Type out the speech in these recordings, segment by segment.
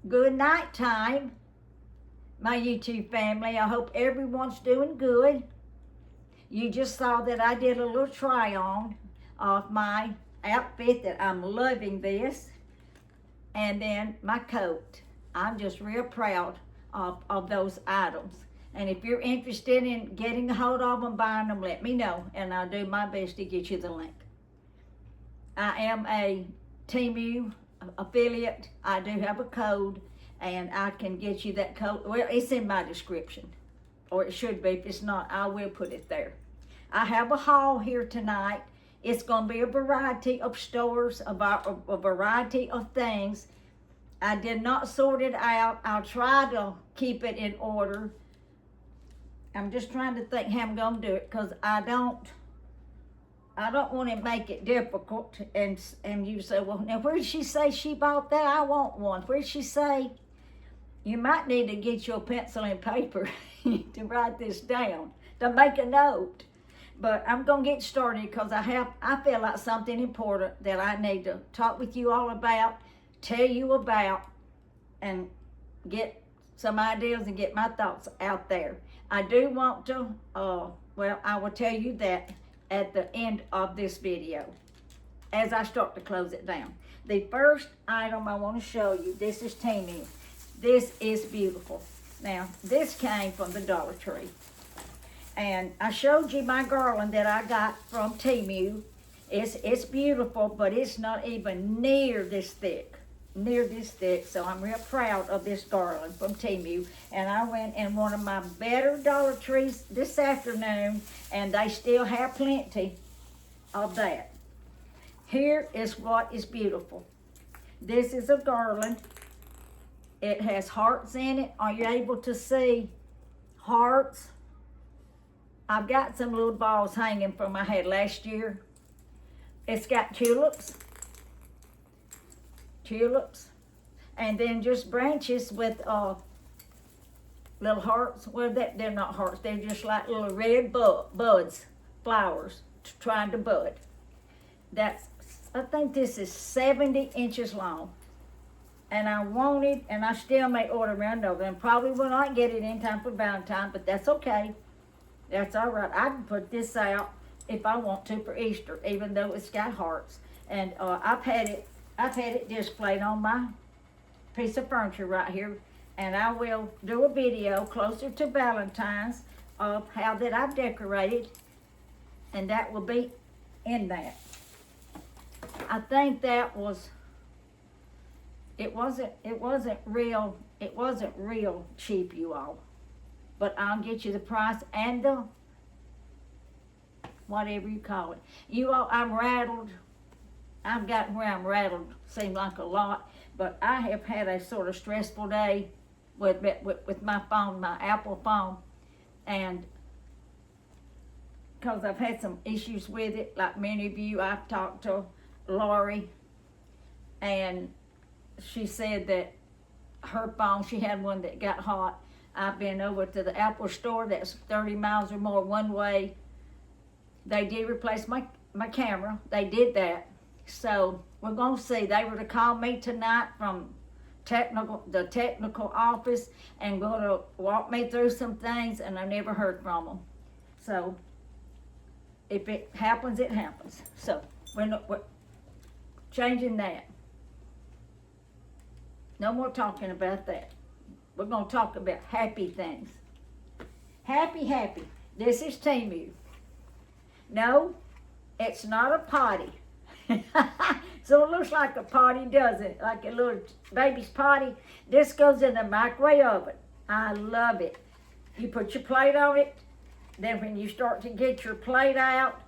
Good night time, my YouTube family. I hope everyone's doing good. You just saw that I did a little try on of my outfit that I'm loving this. And then my coat. I'm just real proud of those items. And if you're interested in getting a hold of them, buying them, let me know. And I'll do my best to get you the link. I am a Temu affiliate. I do have a code, and I can get you that code. Well, it's in my description, or it should be. If it's not, I will put it there. I have a haul here tonight. It's going to be a variety of stores, about a variety of things. I did not sort it out. I'll try to keep it in order. I'm just trying to think how I'm going to do it, because I don't want to make it difficult. And you say, well, now where did she say she bought that? I want one. Where did she say? You might need to get your pencil and paper to write this down, to make a note. But I'm going to get started, because I feel like something important that I need to talk with you all about, tell you about, and get some ideas and get my thoughts out there. I do want to, well, I will tell you that at the end of this video, as I start to close it down. The first item I want to show you, this is Temu. This is beautiful. Now, this came from the Dollar Tree. And I showed you my garland that I got from Temu. It's beautiful, but it's not even near this thick. So I'm real proud of this garland from Temu. And I went in one of my better Dollar Trees this afternoon, and they still have plenty of that. Here is what is beautiful. This is a garland. It has hearts in it. Are you able to see hearts? I've got some little balls hanging from my head last year. It's got tulips, and then just branches with little hearts. Well, they're not hearts. They're just like little red buds, flowers trying to bud. I think this is 70 inches long. And I wanted, and I still may order around over them. Probably will not get it in time for Valentine, but that's okay. That's all right. I can put this out if I want to for Easter, even though it's got hearts. And I've had it displayed on my piece of furniture right here. And I will do a video closer to Valentine's of how that I've decorated, and that will be in that. I think that was. It wasn't real cheap, you all. But I'll get you the price and the whatever you call it. You all, I'm rattled. I've gotten where I'm rattled, seems like a lot, but I have had a sort of stressful day with my phone, my Apple phone, and because I've had some issues with it, like many of you. I've talked to Lori, and she said that her phone, she had one that got hot. I've been over to the Apple store, that's 30 miles or more one way. They did replace my camera. They did that. So we're going to see. They were to call me tonight from the technical office and going to walk me through some things, and I never heard from them. So if it happens, it happens. So we're changing that. No more talking about that. We're going to talk about happy things. Happy. This is Temu. No, it's not a potty. So it looks like a potty, doesn't it? Like a little baby's potty. This goes in the microwave oven. I love it. You put your plate on it. Then when you start to get your plate out,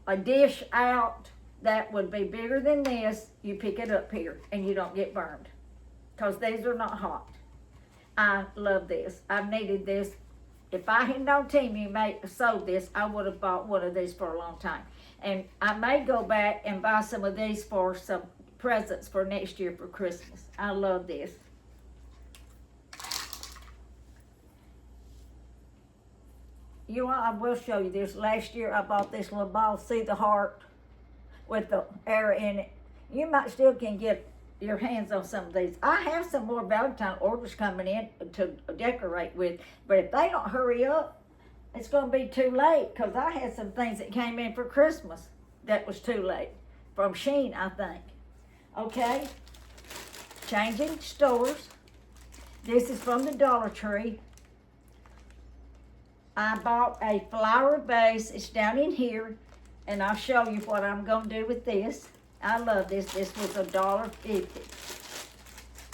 a dish out that would be bigger than this, you pick it up here and you don't get burned, because these are not hot. I love this. I've needed this. If I had known Temu sold this, I would have bought one of these for a long time. And I may go back and buy some of these for some presents for next year for Christmas. I love this. You know, I will show you this. Last year I bought this little ball, see the heart with the arrow in it. You might still can get your hands on some of these. I have some more Valentine orders coming in to decorate with, but if they don't hurry up, it's going to be too late, because I had some things that came in for Christmas that was too late. From Sheen, I think. Okay? Changing stores. This is from the Dollar Tree. I bought a flower vase. It's down in here, and I'll show you what I'm going to do with this. I love this. This was $1.50.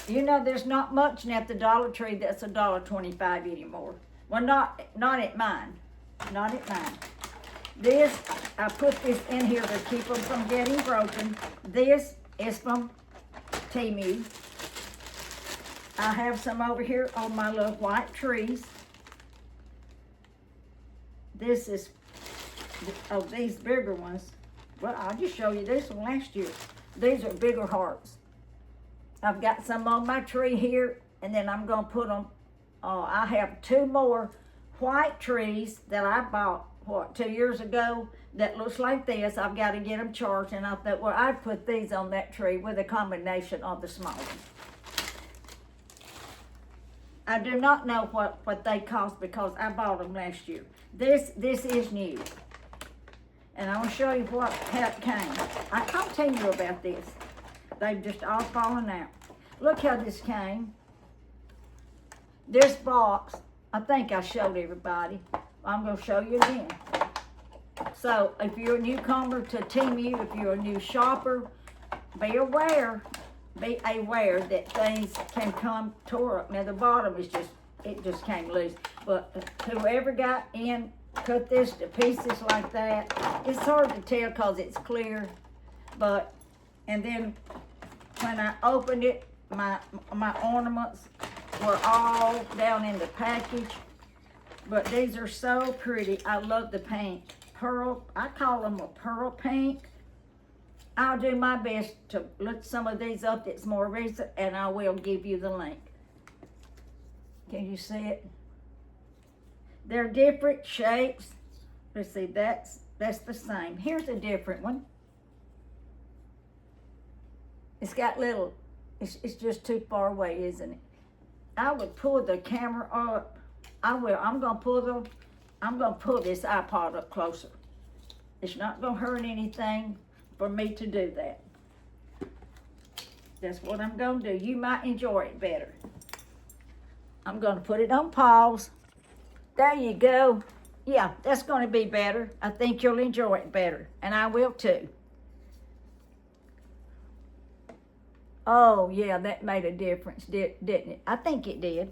You know, there's not much at the Dollar Tree that's $1.25 anymore. Well, not at mine. Not at mine. This, I put this in here to keep them from getting broken. This is from Temu. I have some over here on my little white trees. This is, oh, these bigger ones. Well, I'll just show you this one last year. These are bigger hearts. I've got some on my tree here, and then I'm going to put them, I have 2 more white trees that I bought, 2 years ago, that looks like this. I've got to get them charged, and I thought, well, I'd put these on that tree with a combination of the small ones. I do not know what they cost, because I bought them last year. This is new. And I'm going to show you how it came. I can't tell you about this. They've just all fallen out. Look how this came. This box, I think I showed everybody. I'm going to show you again. So if you're a newcomer to Temu, if you're a new shopper, be aware that things can come tore up. Now the bottom is it just came loose. But whoever got in, cut this to pieces like that. It's hard to tell because it's clear. And then when I opened it, my ornaments were all down in the package. But these are so pretty. I love the pink. Pearl, I call them a pearl pink. I'll do my best to look some of these up that's more recent, and I will give you the link. Can you see it? They're different shapes. Let's see, that's the same. Here's a different one. It's got little, it's just too far away, isn't it? I would pull the camera up. I will. I'm gonna pull this iPod up closer. It's not gonna hurt anything for me to do that. That's what I'm gonna do. You might enjoy it better. I'm gonna put it on pause. There you go. Yeah, that's gonna be better. I think you'll enjoy it better, and I will too. Oh yeah, that made a difference, didn't it? I think it did.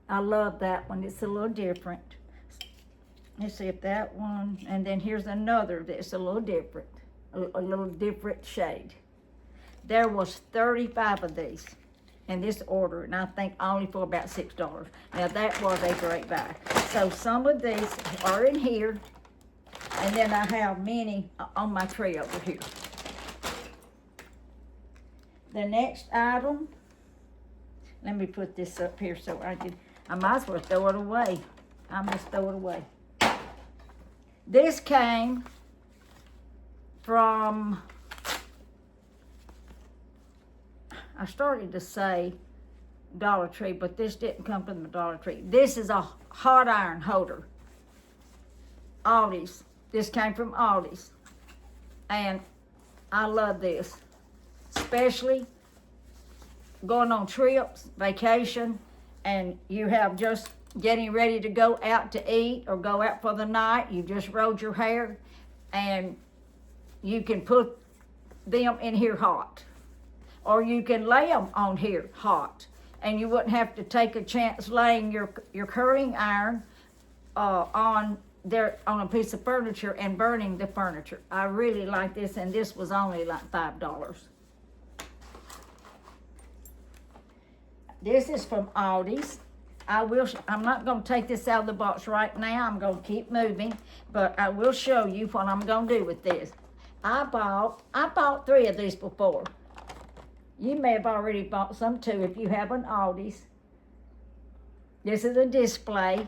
I love that one. It's a little different. Let's see if that one, and then here's another that's a little different, a little different shade. There was 35 of these in this order, and I think only for about $6. Now that was a great buy. So some of these are in here, and then I have many on my tray over here. The next item, let me put this up here so I might as well throw it away. I must throw it away. This came from, I started to say Dollar Tree, but this didn't come from the Dollar Tree. This is a hot iron holder. Aldi's. This came from Aldi's. And I love this. Especially going on trips, vacation, and you have just getting ready to go out to eat or go out for the night. You just rolled your hair, and you can put them in here hot. Or you can lay them on here hot, and you wouldn't have to take a chance laying your curling iron on a piece of furniture and burning the furniture. I really like this, and this was only like $5. This is from Aldi's. I'm not going to take this out of the box right now. I'm going to keep moving, but I will show you what I'm going to do with this. I bought 3 of these before. You may have already bought some too if you have an Aldi's. This is a display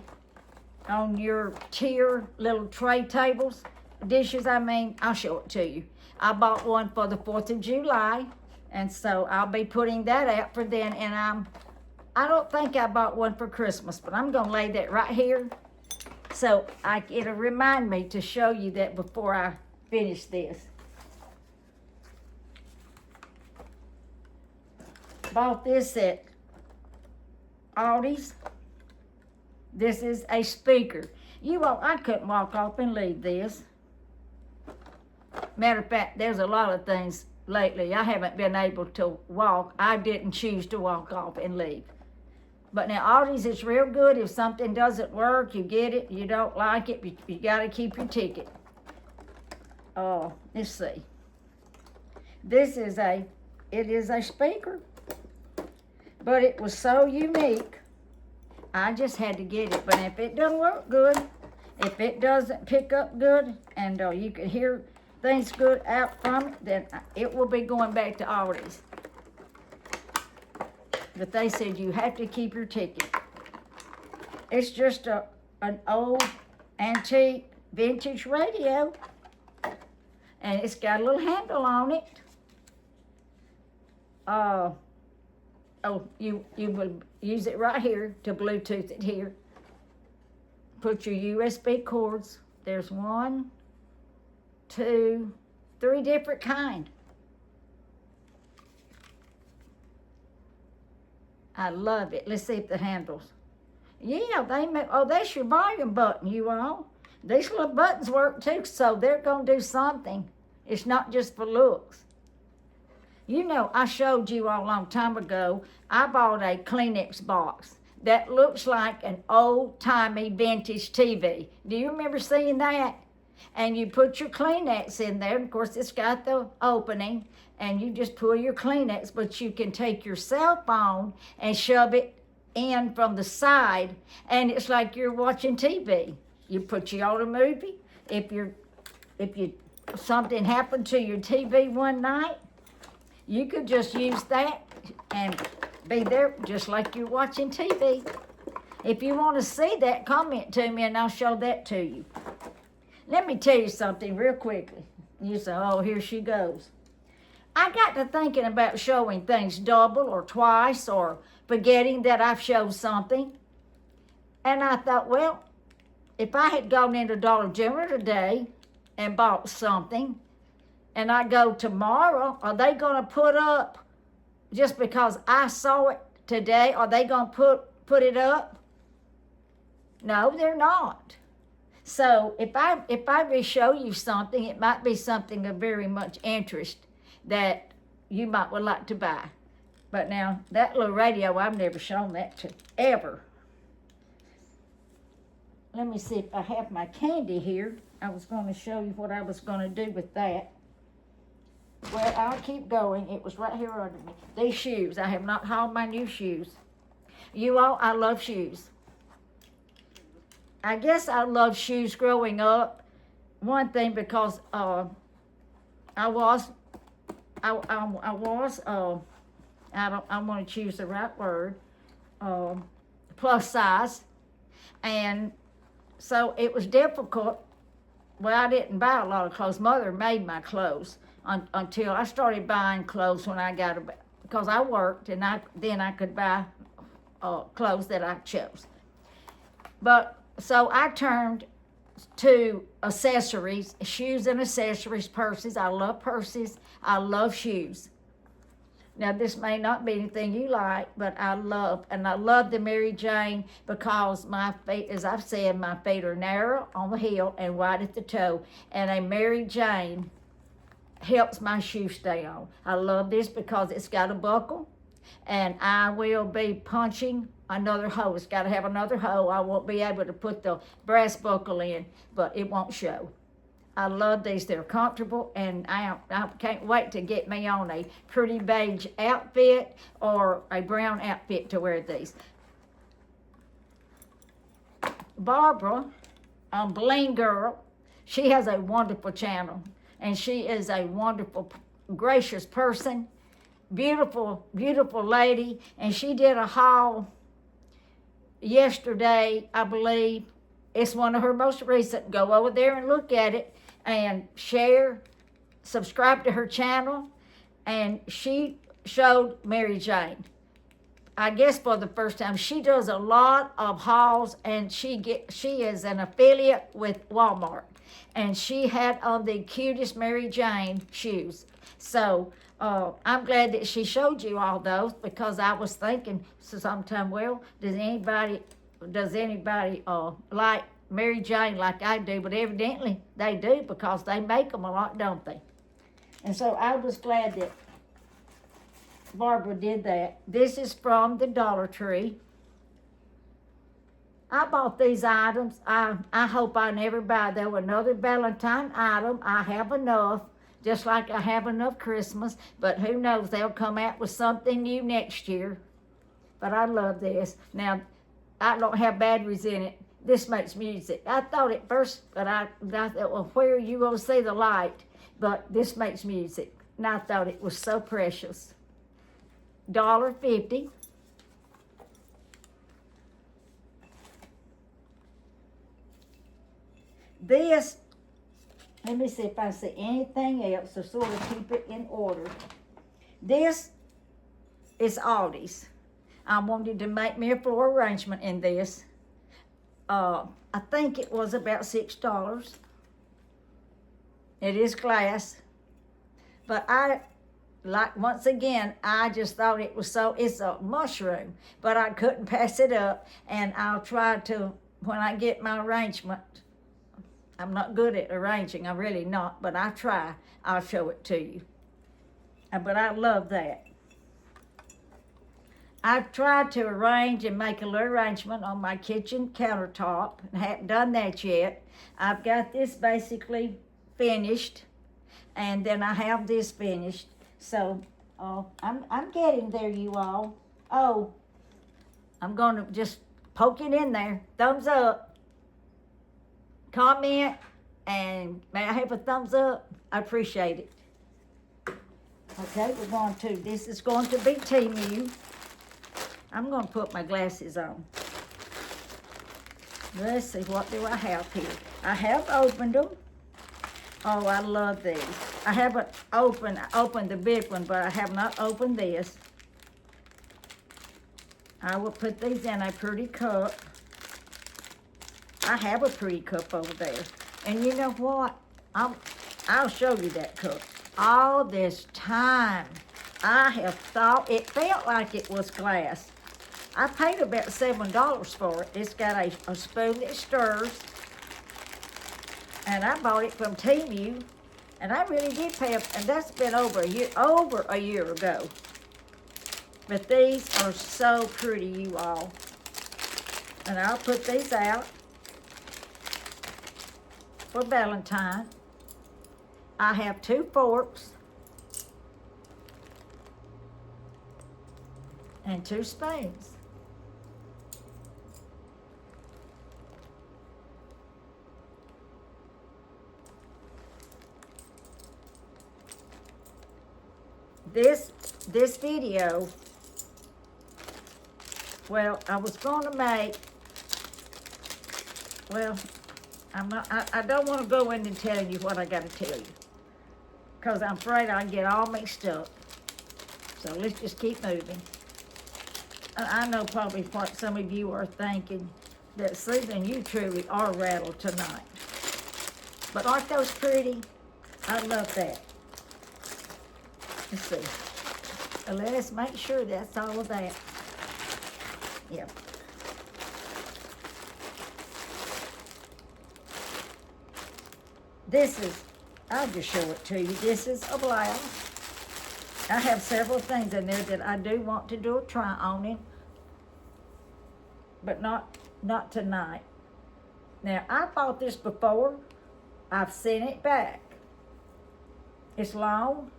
on your tier little tray tables. dishes, I'll show it to you. I bought one for the 4th of July, and so I'll be putting that out for then, and I don't think I bought one for Christmas, but I'm gonna lay that right here, so it'll remind me to show you that before I finish this. Bought this at Aldi's. This is a speaker. I couldn't walk off and leave this. Matter of fact, there's a lot of things lately I haven't been able to walk. I didn't choose to walk off and leave. But now Aldi's is real good. If something doesn't work, you get it. You don't like it, you got to keep your ticket. Let's see. It is a speaker. But it was so unique, I just had to get it. But if it doesn't work good, if it doesn't pick up good, and you can hear things good out from it, then it will be going back to Aldi's. But they said you have to keep your ticket. It's just an old, antique, vintage radio. And it's got a little handle on it. You will use it right here to Bluetooth it here. Put your USB cords. There's 1, 2, 3 different kind. I love it. Let's see if the handles. Yeah, that's your volume button, you all. These little buttons work too, so they're gonna do something. It's not just for looks. You know, I showed you all a long time ago, I bought a Kleenex box that looks like an old-timey vintage TV. Do you remember seeing that? And you put your Kleenex in there. Of course, it's got the opening, and you just pull your Kleenex, but you can take your cell phone and shove it in from the side, and it's like you're watching TV. You put you on a movie. If something happened to your TV one night, you could just use that and be there just like you're watching TV. If you want to see that, comment to me and I'll show that to you. Let me tell you something real quickly. You say, oh, here she goes. I got to thinking about showing things double or twice or forgetting that I've showed something. And I thought, well, if I had gone into Dollar General today and bought something, and I go tomorrow, are they going to put up, just because I saw it today, are they going to put it up? No, they're not. So if I re-show you something, it might be something of very much interest that you might would like to buy. But now, that little radio, I've never shown that to, ever. Let me see if I have my candy here. I was going to show you what I was going to do with that. Well, I'll keep going. It was right here under me. These shoes. I have not hauled my new shoes. You all, I love shoes. I guess I loved shoes growing up. One thing, because I want to choose the right word, plus size. And so it was difficult. Well, I didn't buy a lot of clothes. Mother made my clothes until I started buying clothes when I got about, because I worked, and then I could buy clothes that I chose. But so I turned to accessories, shoes and accessories, purses. I love purses. I love shoes. Now, this may not be anything you like, but I love the Mary Jane, because my feet, as I've said, my feet are narrow on the heel and wide at the toe, and a Mary Jane helps my shoe stay on. I love this because it's got a buckle, and I will be punching another hole. It's got to have another hole. I won't be able to put the brass buckle in, but it won't show. I love these. They're comfortable, and I can't wait to get me on a pretty beige outfit or a brown outfit to wear these. Barbara, Bling Girl, she has a wonderful channel, and she is a wonderful, gracious person, beautiful, beautiful lady, and she did a haul yesterday, I believe. It's one of her most recent. Go over there and look at it. and share, subscribe to her channel. And she showed Mary Jane, I guess for the first time. She does a lot of hauls, and she is an affiliate with Walmart, and she had on the cutest Mary Jane shoes. So I'm glad that she showed you all those, because I was thinking sometime, well, does anybody like Mary Jane like I do? But evidently they do, because they make them a lot, don't they? And so I was glad that Barbara did that. This is from the Dollar Tree. I bought these items. I hope I never buy, though, another Valentine item. I have enough, just like I have enough Christmas. But who knows, they'll come out with something new next year. But I love this. Now, I don't have batteries in it. This makes music. I thought at first, but I thought, well, where are you going to see the light? But this makes music. And I thought it was so precious. $1.50. This, let me see if I see anything else to sort of keep it in order. This is Aldi's. I wanted to make me a floor arrangement in this. I think it was about $6. It is glass. But once again, I just thought it was it's a mushroom, but I couldn't pass it up, and I'll try to, when I get my arrangement. I'm not good at arranging, I'm really not, but I try, I'll show it to you. But I love that. I've tried to arrange and make a little arrangement on my kitchen countertop, and haven't done that yet. I've got this basically finished, and then I have this finished. So, I'm getting there, you all. Oh, I'm going to just poke it in there. Thumbs up. Comment, and may I have a thumbs up? I appreciate it. Okay, this is going to be Temu. I'm going to put my glasses on. Let's see, what do I have here? I have opened them. Oh, I love these. I haven't opened the big one, but I have not opened this. I will put these in a pretty cup. I have a pretty cup over there. And you know what? I'll show you that cup. All this time, I have thought, it felt like it was glass. I paid about $7 for it. It's got a spoon that stirs. And I bought it from Temu. And I really did pay, and that's been over a year ago. But these are so pretty, you all. And I'll put these out for Valentine. I have 2 forks and 2 spoons. This video, well, I was going to make, well, I don't want to go in and tell you what I got to tell you, because I'm afraid I get all mixed up. So let's just keep moving. I know probably what some of you are thinking, that Susan, you truly are rattled tonight. But aren't those pretty? I love that. Let's see. Let's make sure that's all of that. Yep. I'll just show it to you. This is a blouse. I have several things in there that I do want to do a try on it, but not tonight. Now, I bought this before. I've sent it back. It's long.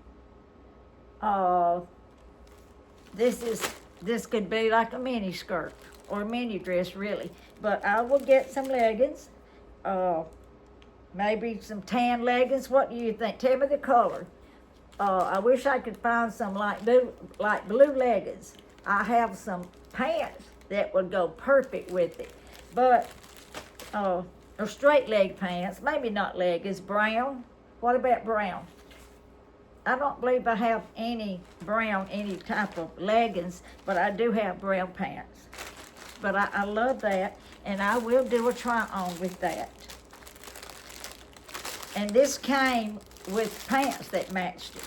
This could be like a mini skirt or a mini dress, really. But I will get some leggings. Maybe some tan leggings. What do you think? Tell me the color. I wish I could find some like blue leggings. I have some pants that would go perfect with it. But, oh, or straight leg pants. Maybe not leggings, brown. What about brown? I don't believe I have any brown, any type of leggings, but I do have brown pants. But I love that, and I will do a try-on with that. And this came with pants that matched it.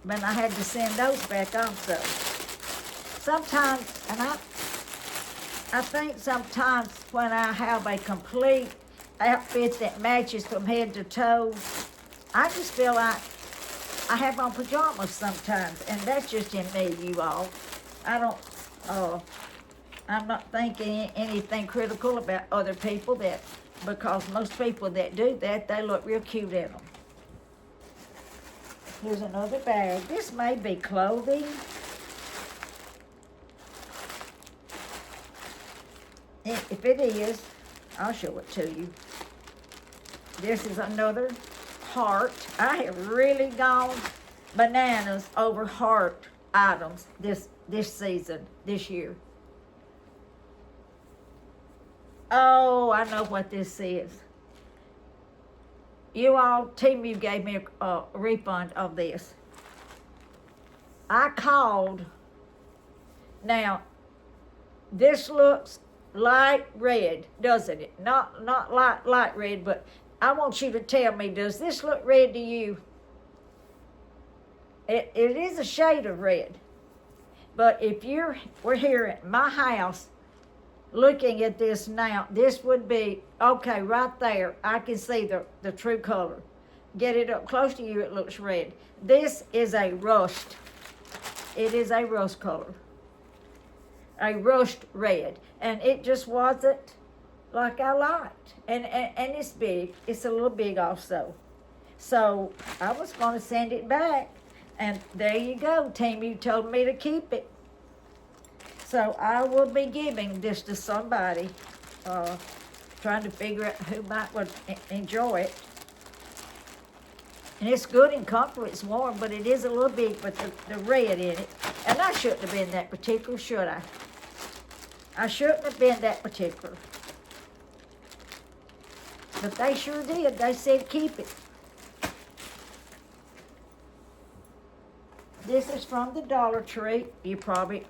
But I had to send those back also. Sometimes, and I think sometimes when I have a complete outfit that matches from head to toe, I just feel like I have on pajamas sometimes, and that's just in me, you all. I'm not thinking anything critical about other people because most people that do that, they look real cute in them. Here's another bag. This may be clothing. If it is, I'll show it to you. This is another heart. I have really gone bananas over heart items this season, this year. Oh, I know what this is. You all, Timu gave me a refund of this. I called. Now, this looks light red, doesn't it? Not light red, but I want you to tell me, does this look red to you? It is a shade of red. But if we're here at my house looking at this now, this would be, okay, right there, I can see the true color. Get it up close to you, it looks red. This is a rust. It is a rust color. A rust red. And it just wasn't like I liked. And it's big. It's a little big also. So I was going to send it back. And there you go, Timu told me to keep it. So I will be giving this to somebody, trying to figure out who would enjoy it. And it's good and comfort, it's warm, but it is a little big with the red in it. And I shouldn't have been that particular, should I? I shouldn't have been that particular. But they sure did. They said keep it. This is from the Dollar Tree.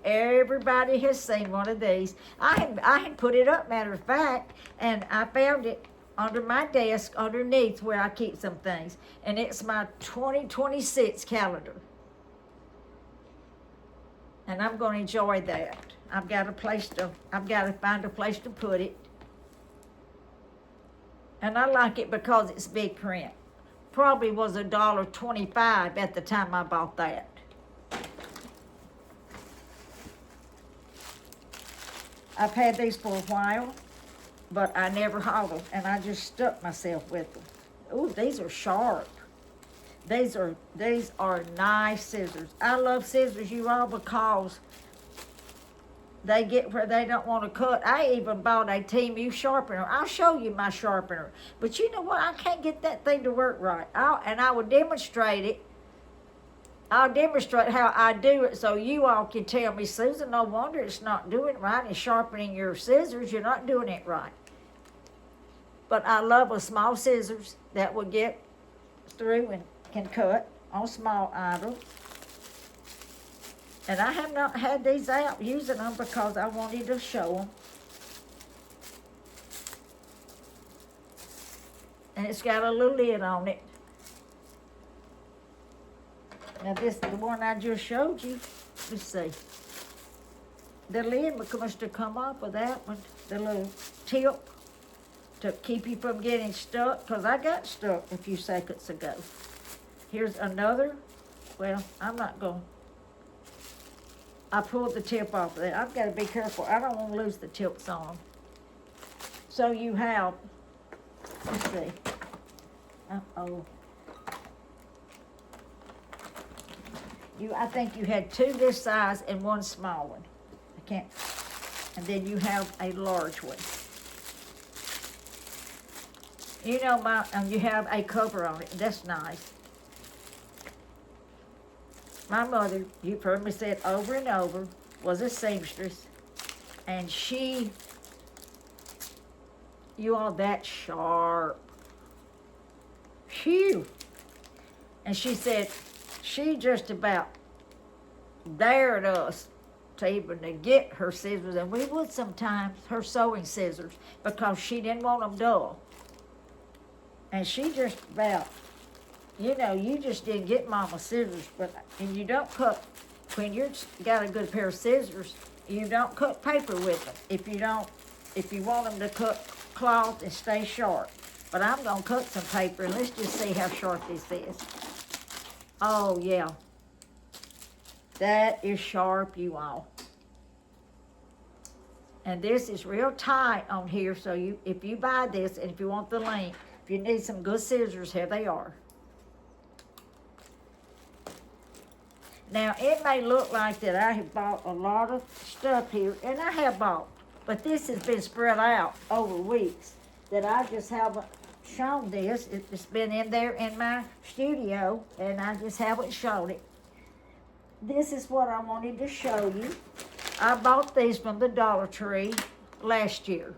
Everybody has seen one of these. I had put it up, matter of fact, and I found it under my desk underneath where I keep some things. And it's my 2026 calendar. And I'm going to enjoy that. I've got to find a place to put it. And I like it because it's big print. Probably was $1.25 at the time I bought that. I've had these for a while, but I never hauled them, and I just stuck myself with them. Ooh, these are sharp. These are nice scissors. I love scissors, you all, because they get where they don't want to cut. I even bought a Timu sharpener. I'll show you my sharpener. But you know what? I can't get that thing to work right. I will demonstrate it. I'll demonstrate how I do it so you all can tell me, Susan, no wonder it's not doing it right. It's sharpening your scissors. You're not doing it right. But I love a small scissors that will get through and can cut on small items. And I have not had these out using them because I wanted to show them. And it's got a little lid on it. Now this, the one I just showed you, let's see. The lid must have come off of that one, the little tip to keep you from getting stuck, because I got stuck a few seconds ago. Here's another, well, I'm not going. I pulled the tip off of that. I've got to be careful. I don't want to lose the tips on them. So you have, let's see. Uh-oh. I think you had two this size and one small one. I can't. And then you have a large one. You know, you have a cover on it. That's nice. My mother, you've heard me say it over and over, was a seamstress. And she You all that sharp. Phew. And she said she just about dared us to even to get her scissors, and we would sometimes, her sewing scissors, because she didn't want them dull. And she just about, you just didn't get Mama scissors, and you don't cut, when you've got a good pair of scissors, you don't cut paper with them. If you want them to cut cloth and stay sharp. But I'm gonna cut some paper, and let's just see how sharp this is. Oh yeah, that is sharp, you all. And this is real tight on here, so if you buy this, and if you want the link, if you need some good scissors, here they are. Now, it may look like that I have bought a lot of stuff here, and I have bought, but this has been spread out over weeks, that I just haven't shown this. It's been in there in my studio, and I just haven't shown it. This is what I wanted to show you. I bought these from the Dollar Tree last year,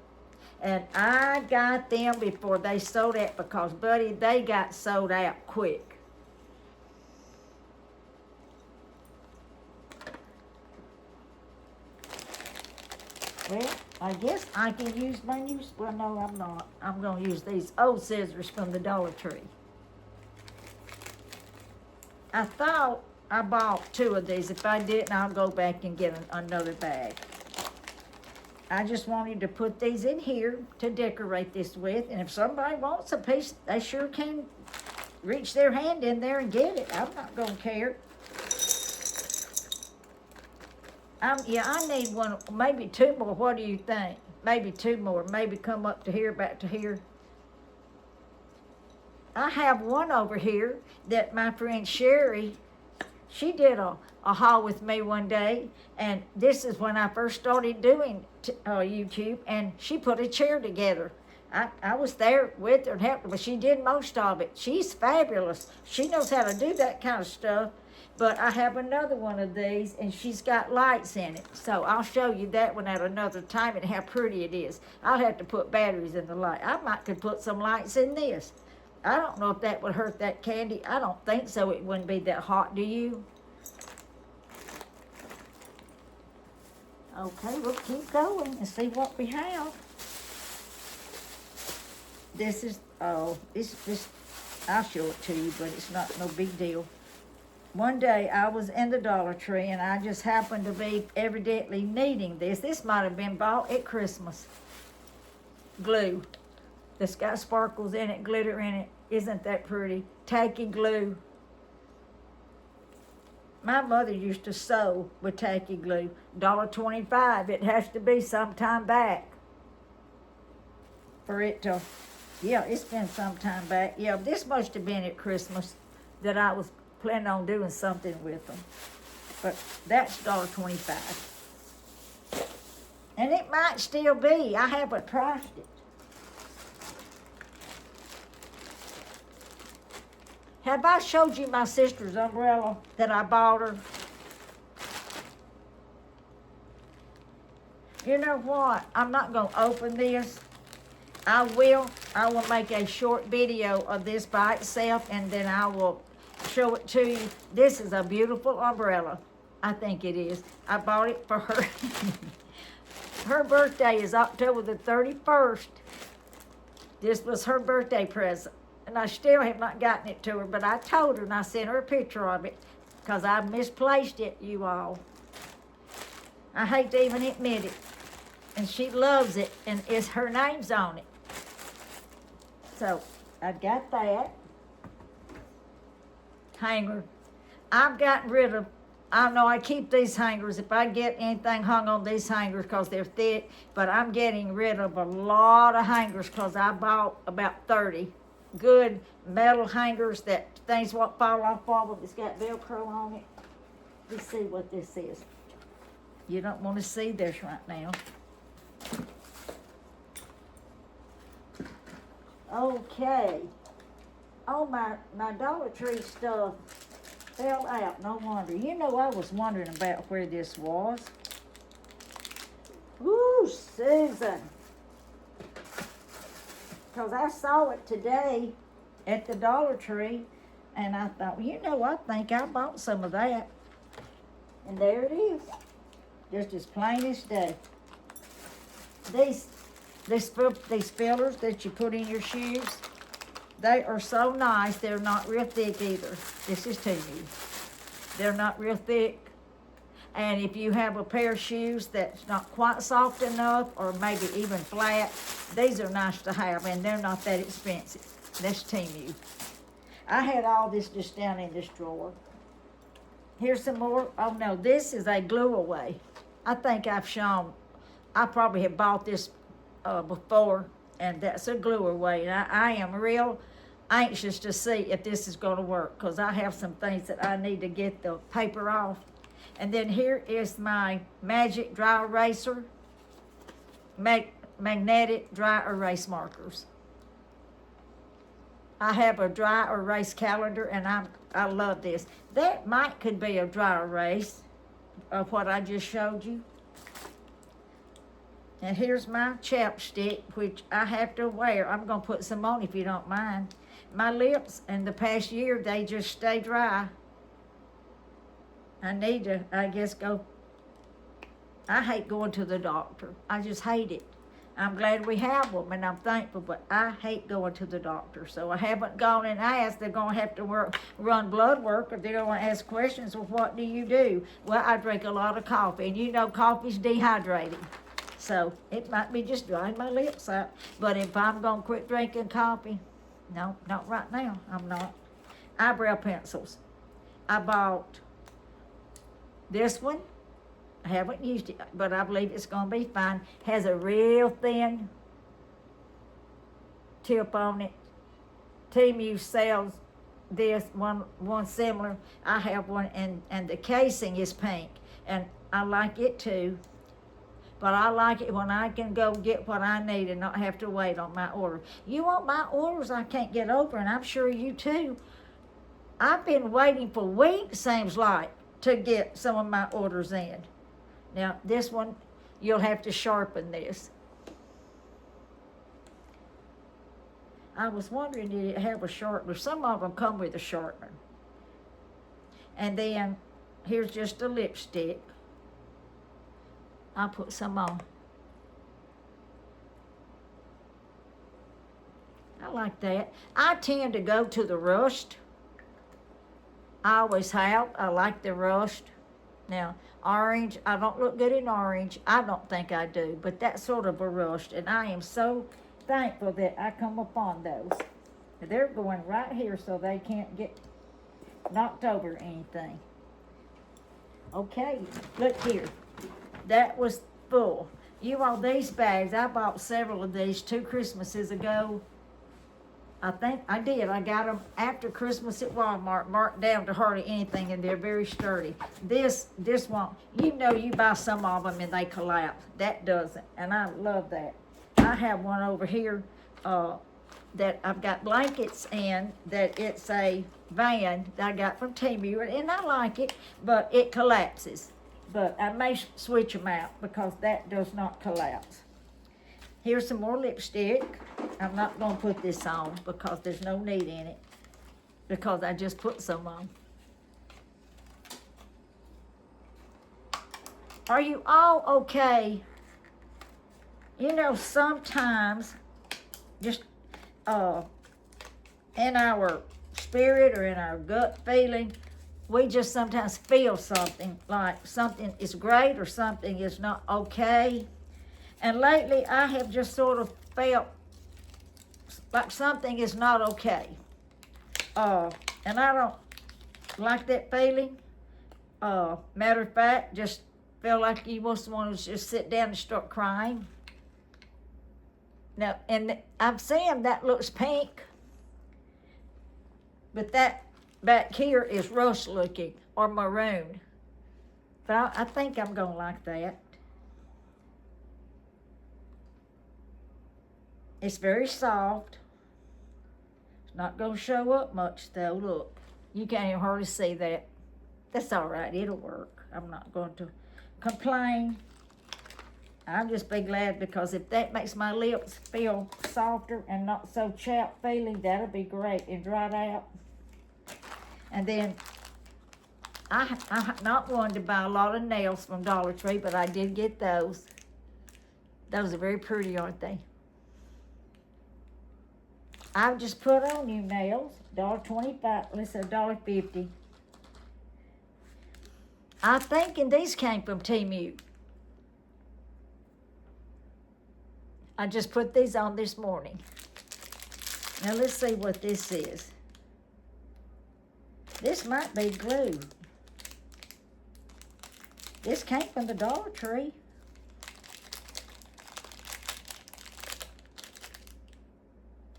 and I got them before they sold out because, buddy, they got sold out quick. Well, I guess I can use my new, well, no, I'm not. I'm going to use these old scissors from the Dollar Tree. I thought I bought 2 of these. If I didn't, I'll go back and get another bag. I just wanted to put these in here to decorate this with, and if somebody wants a piece, they sure can reach their hand in there and get it. I'm not going to care. I need one, maybe 2 more. What do you think? Maybe 2 more. Maybe come up to here, back to here. I have one over here that my friend Sherry, she did a haul with me one day, and this is when I first started doing YouTube, and she put a chair together. I was there with her and helped her, but she did most of it. She's fabulous. She knows how to do that kind of stuff. But I have another one of these, and she's got lights in it. So I'll show you that one at another time and how pretty it is. I'll have to put batteries in the light. I might could put some lights in this. I don't know if that would hurt that candy. I don't think so. It wouldn't be that hot, do you? Okay, we'll keep going and see what we have. This is, I'll show it to you, but it's not no big deal. One day I was in the Dollar Tree, and I just happened to be evidently needing this. This might have been bought at Christmas. Glue. That's got sparkles in it, glitter in it. Isn't that pretty? Tacky glue. My mother used to sew with tacky glue. $1.25. It has to be sometime back for it to, yeah, it's been some time back. Yeah, this must have been at Christmas that I was planning on doing something with them. But that's $1.25. And it might still be. I haven't priced it. Have I showed you my sister's umbrella that I bought her? You know what? I'm not going to open this. I will make a short video of this by itself, and then I will show it to you. This is a beautiful umbrella. I think it is. I bought it for her. Her birthday is October the 31st. This was her birthday present. And I still have not gotten it to her, but I told her, and I sent her a picture of it because I misplaced it, you all. I hate to even admit it. And she loves it, and her name's on it. So I got that. Hanger. I've gotten rid of, I know I keep these hangers if I get anything hung on these hangers because they're thick, but I'm getting rid of a lot of hangers because I bought about 30 good metal hangers that things won't fall off of them. It's got Velcro on it. Let's see what this is. You don't want to see this right now. Okay. Oh, my Dollar Tree stuff fell out. No wonder. You know, I was wondering about where this was. Ooh, Susan. because I saw it today at the Dollar Tree, and I thought, well, you know, I think I bought some of that. And there it is, just as plain as day. These fillers that you put in your shoes, they are so nice. They're not real thick either. This is to you. They're not real thick. And if you have a pair of shoes that's not quite soft enough, or maybe even flat, these are nice to have, and they're not that expensive. That's Temu. I had all this just down in this drawer. Here's some more. Oh no, this is a glue away. I think I've shown, I probably have bought this before, and that's a glue away. And I am real anxious to see if this is going to work, because I have some things that I need to get the paper off. And then here is my magic dry eraser, magnetic dry erase markers. I have a dry erase calendar, and I love this. That could be a dry erase of what I just showed you. And here's my chapstick, which I have to wear. I'm going to put some on if you don't mind. My lips in the past year, they just stay dry. I need to, I guess, go. I hate going to the doctor. I just hate it. I'm glad we have them, and I'm thankful, but I hate going to the doctor. So I haven't gone and asked. They're going to have to run blood work, or they're going to ask questions, well, what do you do? Well, I drink a lot of coffee, and you know coffee's dehydrating. So it might be just drying my lips out. But if I'm going to quit drinking coffee, no, not right now. I'm not. Eyebrow pencils. I bought this one. I haven't used it, but I believe it's going to be fine. Has a real thin tip on it. Temu sells this one similar. I have one, and the casing is pink, and I like it too. But I like it when I can go get what I need and not have to wait on my order. You want my orders I can't get over, and I'm sure you too. I've been waiting for weeks, seems like, to get some of my orders in. Now, this one, you'll have to sharpen this. I was wondering, did it have a sharpener? Some of them come with a sharpener. And then, here's just a lipstick. I'll put some on. I like that. I tend to go to the rushed. I always have. I like the rushed. Now, orange, I don't look good in orange. I don't think I do, but that's sort of a rushed, and I am so thankful that I come upon those. They're going right here so they can't get knocked over or anything. Okay, look here. That was full. You all, these bags, I bought several of these 2 Christmases ago. I think I did. I got them after Christmas at Walmart, marked down to hardly anything, and they're very sturdy. This one, you know, you buy some of them and they collapse. That doesn't, and I love that. I have one over here that I've got blankets in, that it's a van that I got from Temu, and I like it, but it collapses. But I may switch them out because that does not collapse. Here's some more lipstick. I'm not going to put this on because there's no need in it, because I just put some on. Are you all okay? You know, sometimes just in our spirit or in our gut feeling, we just sometimes feel something, like something is great or something is not okay. And lately, I have just sort of felt like something is not okay. And I don't like that feeling. Matter of fact, just feel like you must want to just sit down and start crying. Now, and I'm saying that looks pink, but that back here is rust looking or maroon. But I think I'm going to like that. It's very soft. It's not going to show up much though. Look, you can't even hardly see that. That's all right. It'll work. I'm not going to complain. I'll just be glad, because if that makes my lips feel softer and not so chapped feeling, that'll be great and dried out. And then I'm not one to buy a lot of nails from Dollar Tree, but I did get those. Those are very pretty, aren't they? I've just put on new nails, $1.25, let's say $1.50. I'm thinking these came from Temu. I just put these on this morning. Now let's see what this is. This might be glue. This came from the Dollar Tree.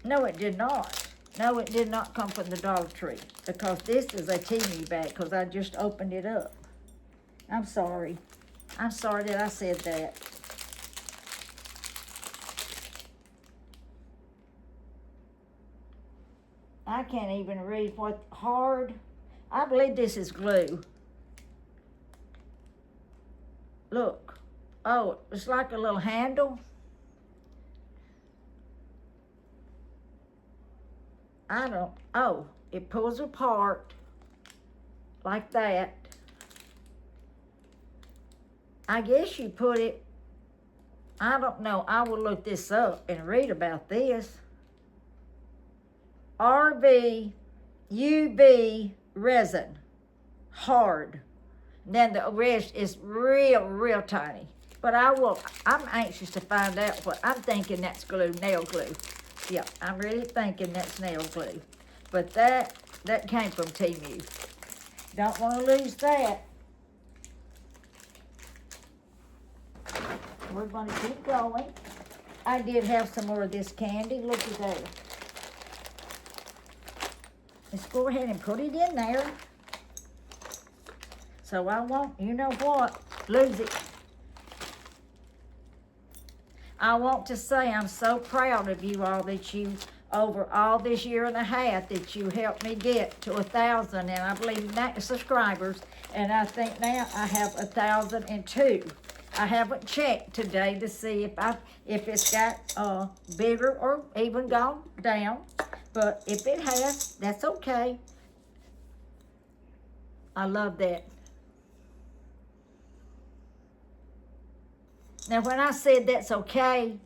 No, it did not. No, it did not come from the Dollar Tree, because this is a Temu bag, because I just opened it up. I'm sorry. I'm sorry that I said that. I can't even read what hard. I believe this is glue. Look. Oh, it's like a little handle. Oh, it pulls apart like that. I guess you put it, I don't know, I will look this up and read about this. RV UV resin, hard. Then the rest is real tiny. But I'm anxious to find out what, I'm thinking that's glue, nail glue. Yeah, I'm really thinking that's nail glue. But that came from Temu. Don't want to lose that. We're going to keep going. I did have some more of this candy. Look at that. Let's go ahead and put it in there. So I won't, you know what, lose it. I want to say I'm so proud of you all, that you, over all this year and a half, that you helped me get to 1,000, and I believe that subscribers, and I think now I have 1,002. I haven't checked today to see if it's got bigger or even gone down, but if it has, that's okay. I love that. Now, when I said that's okay,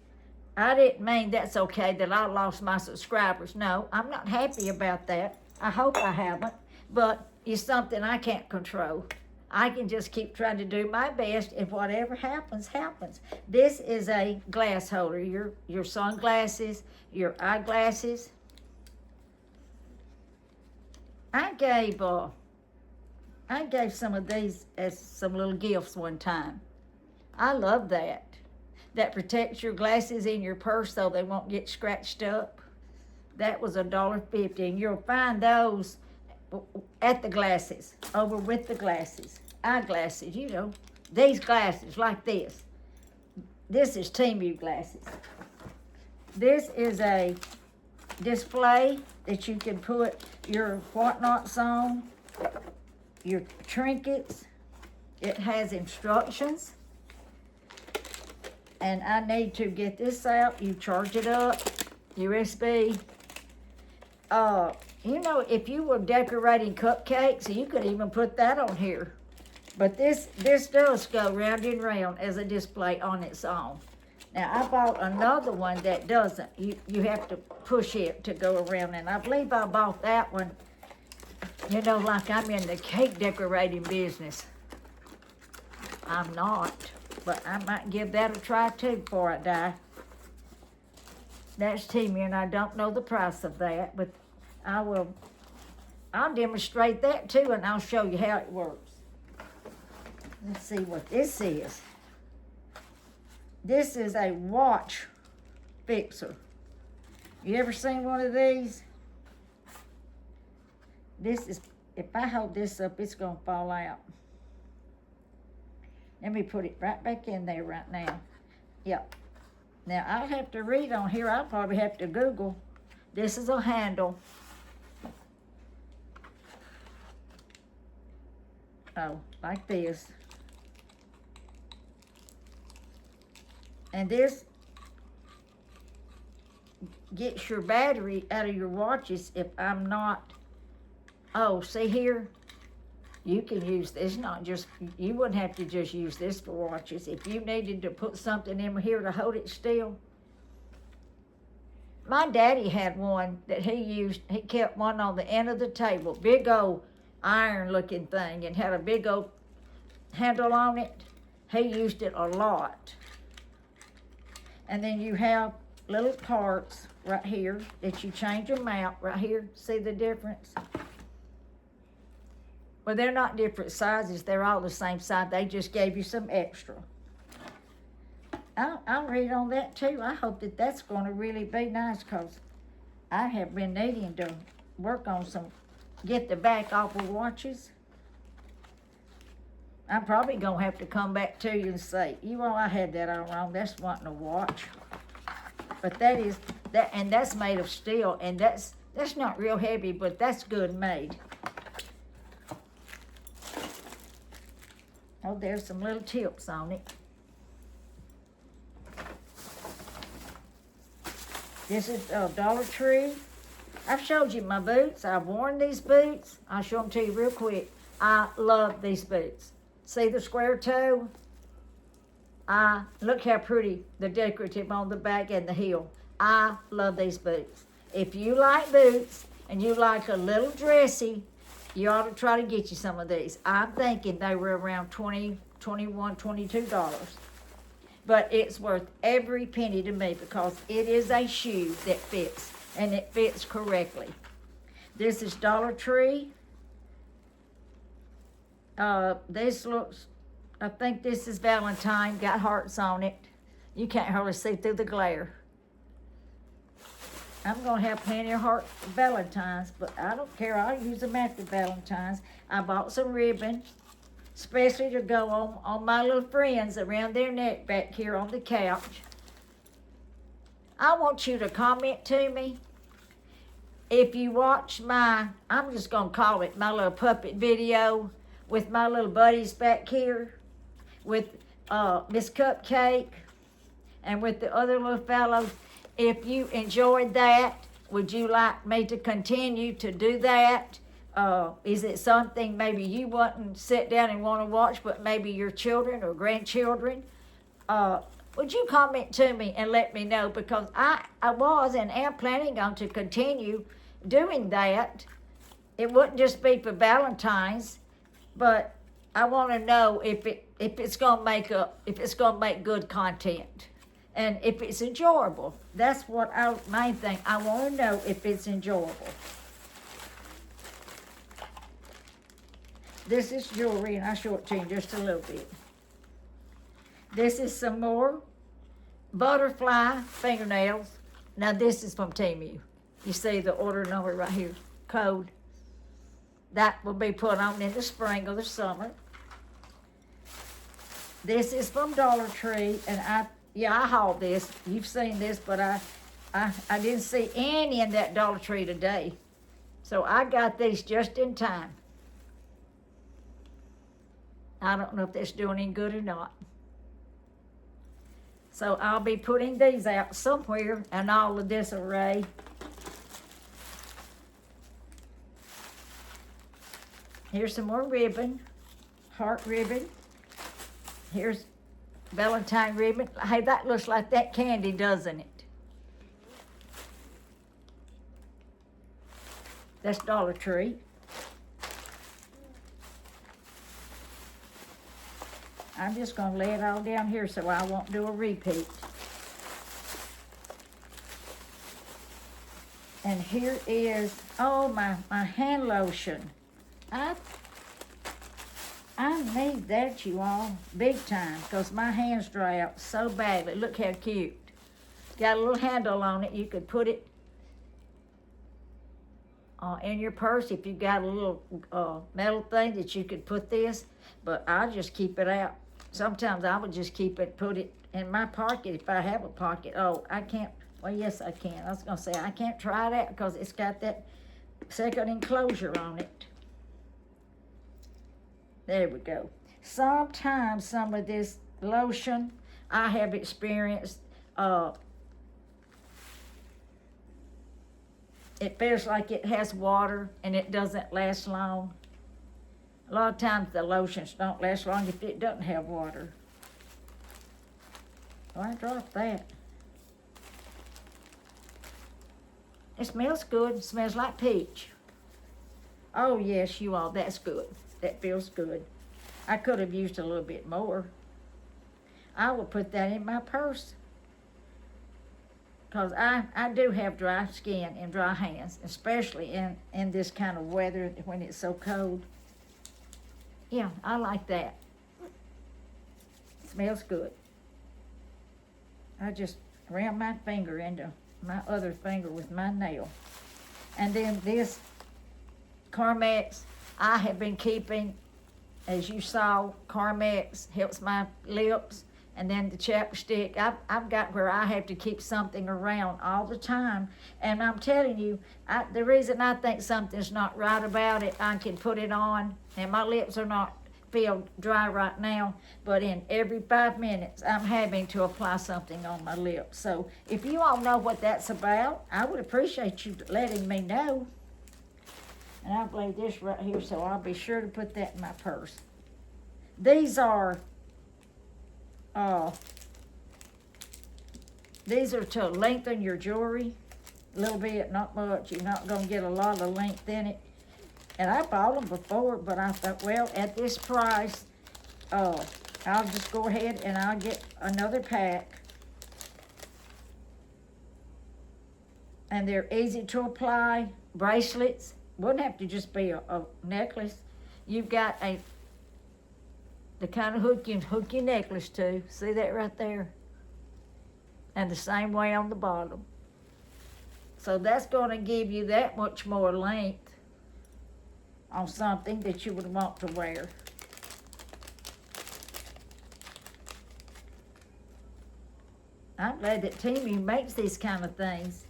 I didn't mean that's okay that I lost my subscribers. No, I'm not happy about that. I hope I haven't, but it's something I can't control. I can just keep trying to do my best, and whatever happens, happens. This is a glass holder, your sunglasses, your eyeglasses. I gave some of these as some little gifts one time. I love that. That protects your glasses in your purse so they won't get scratched up. That was $1.50, and you'll find those at the glasses, over with the glasses. Eyeglasses, you know. These glasses, like this. This is Temu glasses. This is a display that you can put your whatnots on, your trinkets. It has instructions. And I need to get this out. You charge it up, USB. You know, if you were decorating cupcakes, you could even put that on here. But this does go round and round as a display on its own. Now, I bought another one that doesn't. You have to push it to go around. And I believe I bought that one, you know, like I'm in the cake decorating business. I'm not, but I might give that a try too before I die. That's Temu, and I don't know the price of that, but I'll demonstrate that too, and I'll show you how it works. Let's see what this is. This is a watch fixer. You ever seen one of these? This is, if I hold this up, it's gonna fall out. Let me put it right back in there right now. Yep. Now, I'll have to read on here. I'll probably have to Google. This is a handle. Oh, like this. And this gets your battery out of your watches if I'm not. Oh, see here? You can use this, not just, you wouldn't have to just use this for watches. If you needed to put something in here to hold it still. My daddy had one that he used, he kept one on the end of the table, big old iron looking thing, and had a big old handle on it. He used it a lot. And then you have little parts right here that you change them out right here. See the difference? Well, they're not different sizes. They're all the same size. They just gave you some extra. I'll read on that too. I hope that that's going to really be nice, because I have been needing to work on get the back off of watches. I'm probably going to have to come back to you and say, you all, I had that all wrong. That's wanting a watch. But and that's made of steel, and that's not real heavy, but that's good made. Oh, there's some little tips on it. This is Dollar Tree. I've showed you my boots. I've worn these boots. I'll show them to you real quick. I love these boots. See the square toe? Look how pretty the decorative on the back and the heel. I love these boots. If you like boots and you like a little dressy, you ought to try to get you some of these. I'm thinking they were around $20, $21, $22. But it's worth every penny to me, because it is a shoe that fits, and it fits correctly. This is Dollar Tree. This looks, I think this is Valentine, got hearts on it. You can't hardly see through the glare. I'm going to have plenty of heart Valentines, but I don't care. I'll use them after Valentines. I bought some ribbon, especially to go on my little friends around their neck back here on the couch. I want you to comment to me. If you watch I'm just going to call it my little puppet video with my little buddies back here, with Miss Cupcake and with the other little fellows. If you enjoyed that, would you like me to continue to do that? Is it something maybe you wouldn't sit down and want to watch, but maybe your children or grandchildren? Would you comment to me and let me know? Because I was and am planning on to continue doing that. It wouldn't just be for Valentine's, but I want to know if it's gonna make good content. And if it's enjoyable. That's what main thing. I want to know if it's enjoyable. This is jewelry, and I'll show it to you just a little bit. This is some more butterfly fingernails. Now this is from Temu. You see the order number right here, code. That will be put on in the spring or the summer. This is from Dollar Tree, and I hauled this. You've seen this, but I didn't see any in that Dollar Tree today. So I got these just in time. I don't know if that's doing any good or not. So I'll be putting these out somewhere in all of this array. Here's some more ribbon, heart ribbon. Here's Valentine ribbon. Hey, that looks like that candy, doesn't it? That's Dollar Tree. I'm just going to lay it all down here so I won't do a repeat. And here is, my hand lotion. I need that, you all, big time, because my hands dry out so badly. Look how cute. Got a little handle on it. You could put it in your purse if you got a little metal thing that you could put this, but I just keep it out. Sometimes I would just put it in my pocket if I have a pocket. Oh, I can't, well, yes, I can. I was going to say, I can't try that because it's got that second enclosure on it. There we go. Sometimes some of this lotion I have experienced, it feels like it has water and it doesn't last long. A lot of times the lotions don't last long if it doesn't have water. Oh, I dropped that. It smells good. It smells like peach. Oh, yes, you all. That's good. That feels good. I could have used a little bit more. I will put that in my purse. Because I do have dry skin and dry hands, especially in this kind of weather when it's so cold. Yeah, I like that. Smells good. I just ran my finger into my other finger with my nail. And then this Carmex, I have been keeping, as you saw, Carmex helps my lips. And then the chapstick, I've got where I have to keep something around all the time. And I'm telling you, the reason I think something's not right about it, I can put it on, and my lips are not feel dry right now, but in every 5 minutes, I'm having to apply something on my lips. So if you all know what that's about, I would appreciate you letting me know. And I've laid this right here, so I'll be sure to put that in my purse. These are to lengthen your jewelry a little bit, not much. You're not going to get a lot of length in it. And I bought them before, but I thought, well, at this price, I'll just go ahead and I'll get another pack. And they're easy to apply. Bracelets. Wouldn't have to just be a necklace. You've got the kind of hook your necklace to. See that right there? And the same way on the bottom. So that's going to give you that much more length on something that you would want to wear. I'm glad that Teemu makes these kind of things.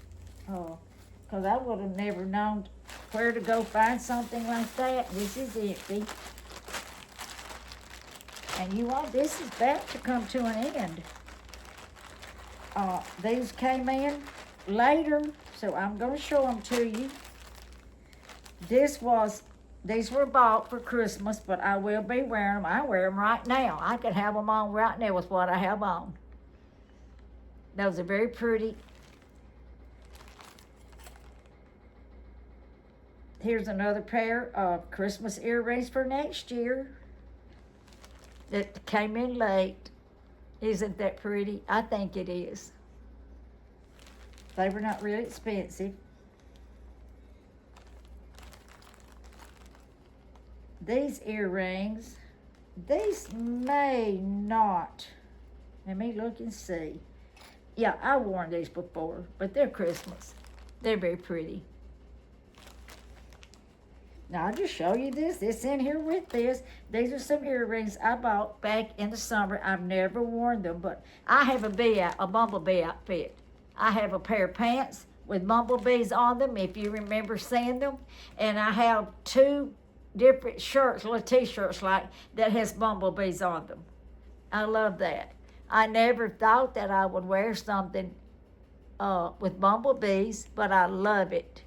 Because I would have never known where to go find something like that. This is empty. And you all, this is about to come to an end. These came in later, so I'm going to show them to you. These were bought for Christmas, but I will be wearing them. I wear them right now. I could have them on right now with what I have on. Those are very pretty. Here's another pair of Christmas earrings for next year that came in late. Isn't that pretty? I think it is. They were not really expensive. These earrings, these may not. Let me look and see. Yeah, I've worn these before, but they're Christmas. They're very pretty. Now, I'll just show you this. This in here with this. These are some earrings I bought back in the summer. I've never worn them, but I have a bumblebee outfit. I have a pair of pants with bumblebees on them, if you remember seeing them. And I have 2 different shirts, little t-shirts like, that has bumblebees on them. I love that. I never thought that I would wear something with bumblebees, but I love it.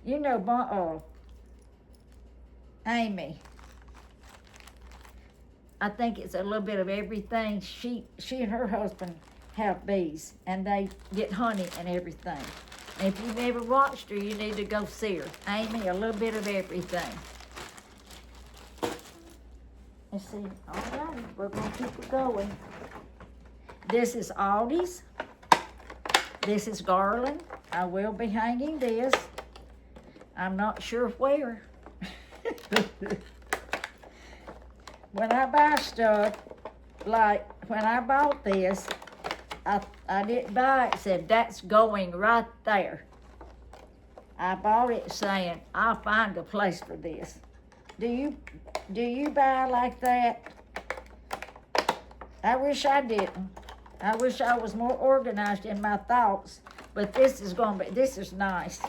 You know, Amy, I think it's a little bit of everything. She and her husband have bees, and they get honey and everything. And if you've never watched her, you need to go see her. Amy, a little bit of everything. Let's see. All right, we're going to keep it going. This is Aldi's. This is Garland. I will be hanging this. I'm not sure where. When I buy stuff, like when I bought this, I didn't buy it, said that's going right there. I bought it saying, I'll find a place for this. Do you buy like that? I wish I didn't. I wish I was more organized in my thoughts, but this is nice.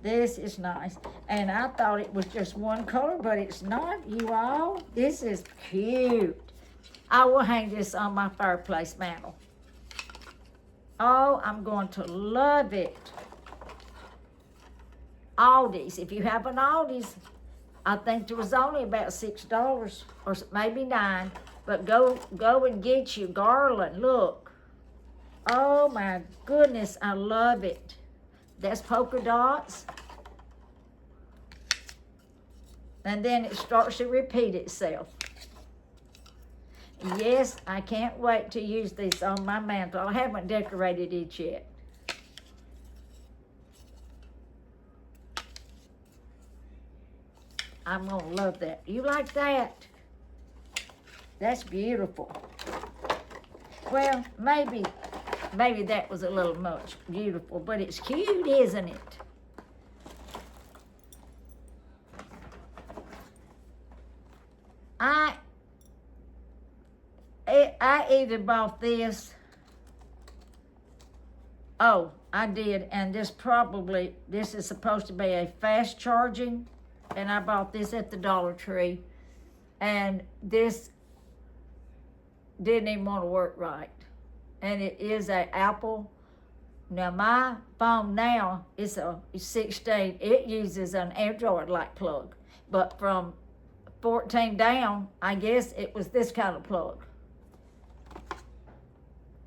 This is nice. And I thought it was just one color, but it's not, you all. This is cute. I will hang this on my fireplace mantle. Oh, I'm going to love it. Aldi's. If you have an Aldi's, I think there was only about $6 or maybe $9. But go and get you garland. Look. Oh my goodness, I love it. That's polka dots. And then it starts to repeat itself. Yes, I can't wait to use this on my mantle. I haven't decorated it yet. I'm gonna love that. You like that? That's beautiful. Well, maybe that was a little much beautiful, but it's cute, isn't it? I either bought this. Oh, I did, and this is supposed to be a fast charging, and I bought this at the Dollar Tree, and this didn't even want to work right. And it is an Apple. Now my phone now is a 16. It uses an Android-like plug, but from 14 down, I guess it was this kind of plug.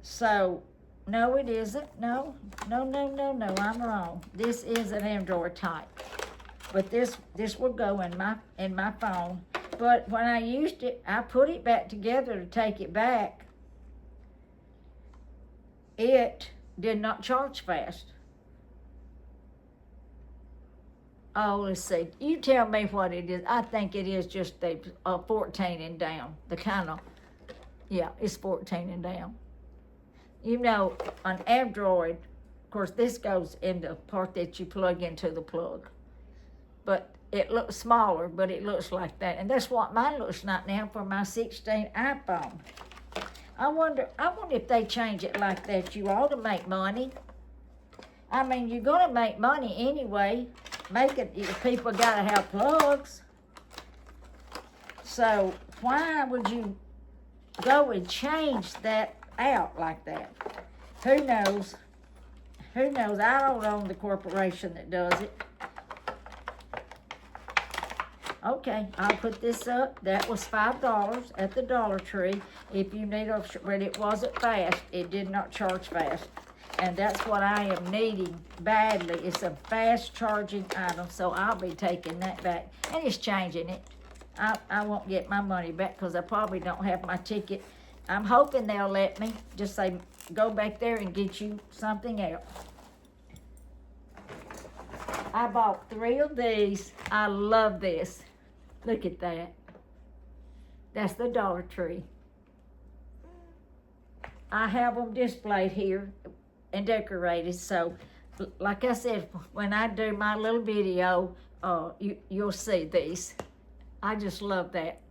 So, no, it isn't. No, I'm wrong. This is an Android type, but this will go in my phone. But when I used it, I put it back together to take it back. It did not charge fast. Oh, let's see. You tell me what it is. I think it is just the 14 and down. The kind of, yeah, it's 14 and down. You know, on Android, of course, this goes in the part that you plug into the plug. But it looks smaller, but it looks like that. And that's what mine looks like now for my 16 iPhone. I wonder if they change it like that. You ought to make money. I mean, you're going to make money anyway. People got to have plugs. So why would you go and change that out like that? Who knows? Who knows? I don't own the corporation that does it. Okay, I'll put this up. That was $5 at the Dollar Tree. If you need but it wasn't fast. It did not charge fast. And that's what I am needing badly. It's a fast charging item, so I'll be taking that back. And it's changing it. I won't get my money back because I probably don't have my ticket. I'm hoping they'll let me. Just say, go back there and get you something else. I bought 3 of these. I love this. Look at that. That's the Dollar Tree. I have them displayed here and decorated. So, like I said, when I do my little video, you'll see these. I just love that.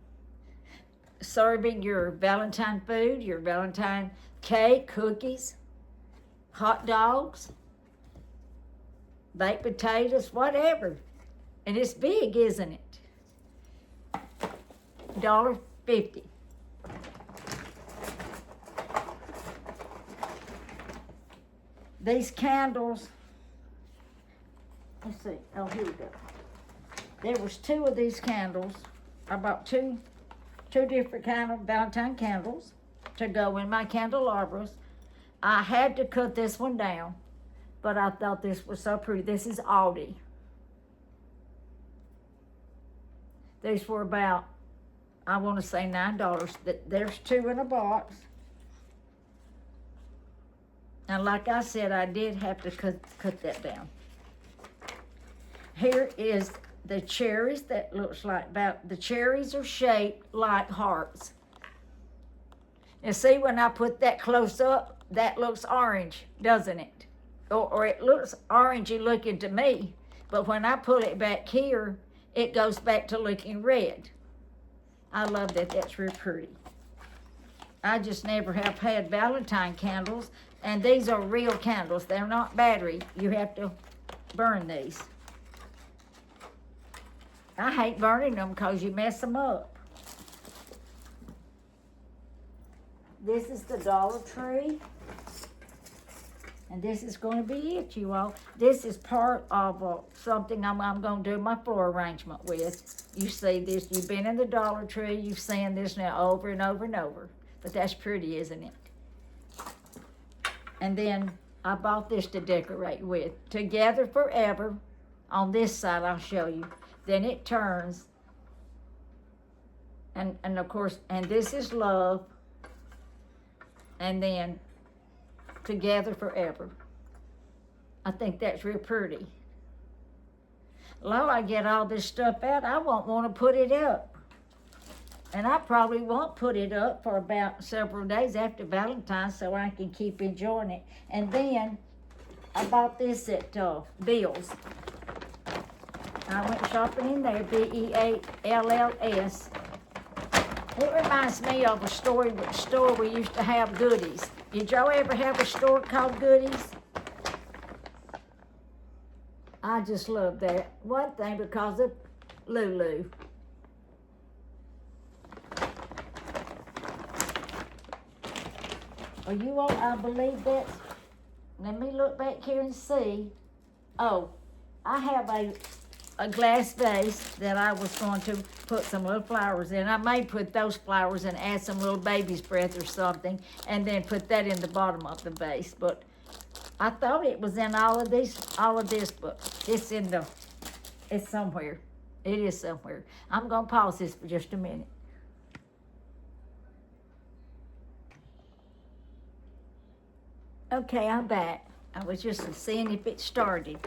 Serving your Valentine food, your Valentine cake, cookies, hot dogs, baked potatoes, whatever. And it's big, isn't it? $1.50. These candles, let's see, oh, here we go. There was 2 of these candles. I bought two different kind of Valentine candles to go in my candelabras. I had to cut this one down, but I thought this was so pretty. This is Aldi. These were about, I want to say $9. There's 2 in a box. And like I said, I did have to cut that down. Here is the cherries that looks like the cherries are shaped like hearts. And see, when I put that close up, that looks orange, doesn't it? Or it looks orangey looking to me. But when I pull it back here, it goes back to looking red. I love that. That's real pretty. I just never have had Valentine candles. And these are real candles. They're not battery. You have to burn these. I hate burning them because you mess them up. This is the Dollar Tree. And this is going to be it, you all. This is part of something I'm going to do my floor arrangement with. You see this. You've been in the Dollar Tree. You've seen this now over and over and over. But that's pretty, isn't it? And then I bought this to decorate with. Together Forever. On this side, I'll show you. Then it turns. And of course, and this is Love. And then Together Forever. I think that's real pretty. Well, I get all this stuff out, I won't want to put it up. And I probably won't put it up for about several days after Valentine's so I can keep enjoying it. And then I bought this at Bill's. I went shopping in there, Bealls. It reminds me of a store we used to have goodies. Did y'all ever have a store called Goodies? I just love that. One thing, because of Lulu. Oh, you won't, I believe that's, let me look back here and see. Oh, I have a glass vase that I was going to put some little flowers in. I may put those flowers and add some little baby's breath or something and then put that in the bottom of the vase. But I thought it was in all of this, but it's it's somewhere. It is somewhere. I'm gonna pause this for just a minute. Okay, I'm back. I was just seeing if it started.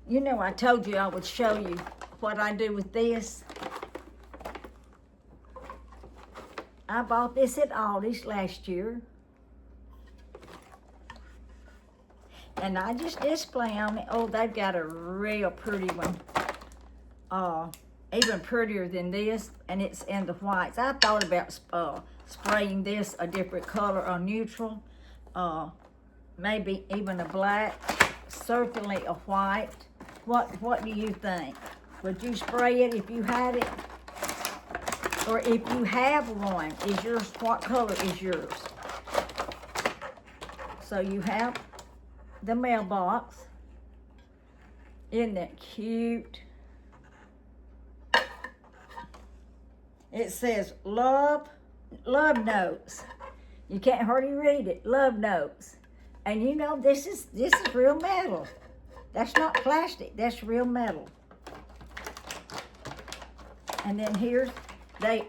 You know, I told you I would show you what I do with this. I bought this at Aldi's last year. And I just display on it. Oh, they've got a real pretty one. Even prettier than this, and it's in the whites. I thought about spraying this a different color or neutral. Maybe even a black, certainly a white. What do you think? Would you spray it if you had it? Or if you have one, is yours, what color is yours? So you have the mailbox. Isn't that cute? It says love notes. You can't hardly read it. Love notes. And you know, this is real metal. That's not plastic, that's real metal. And then here's,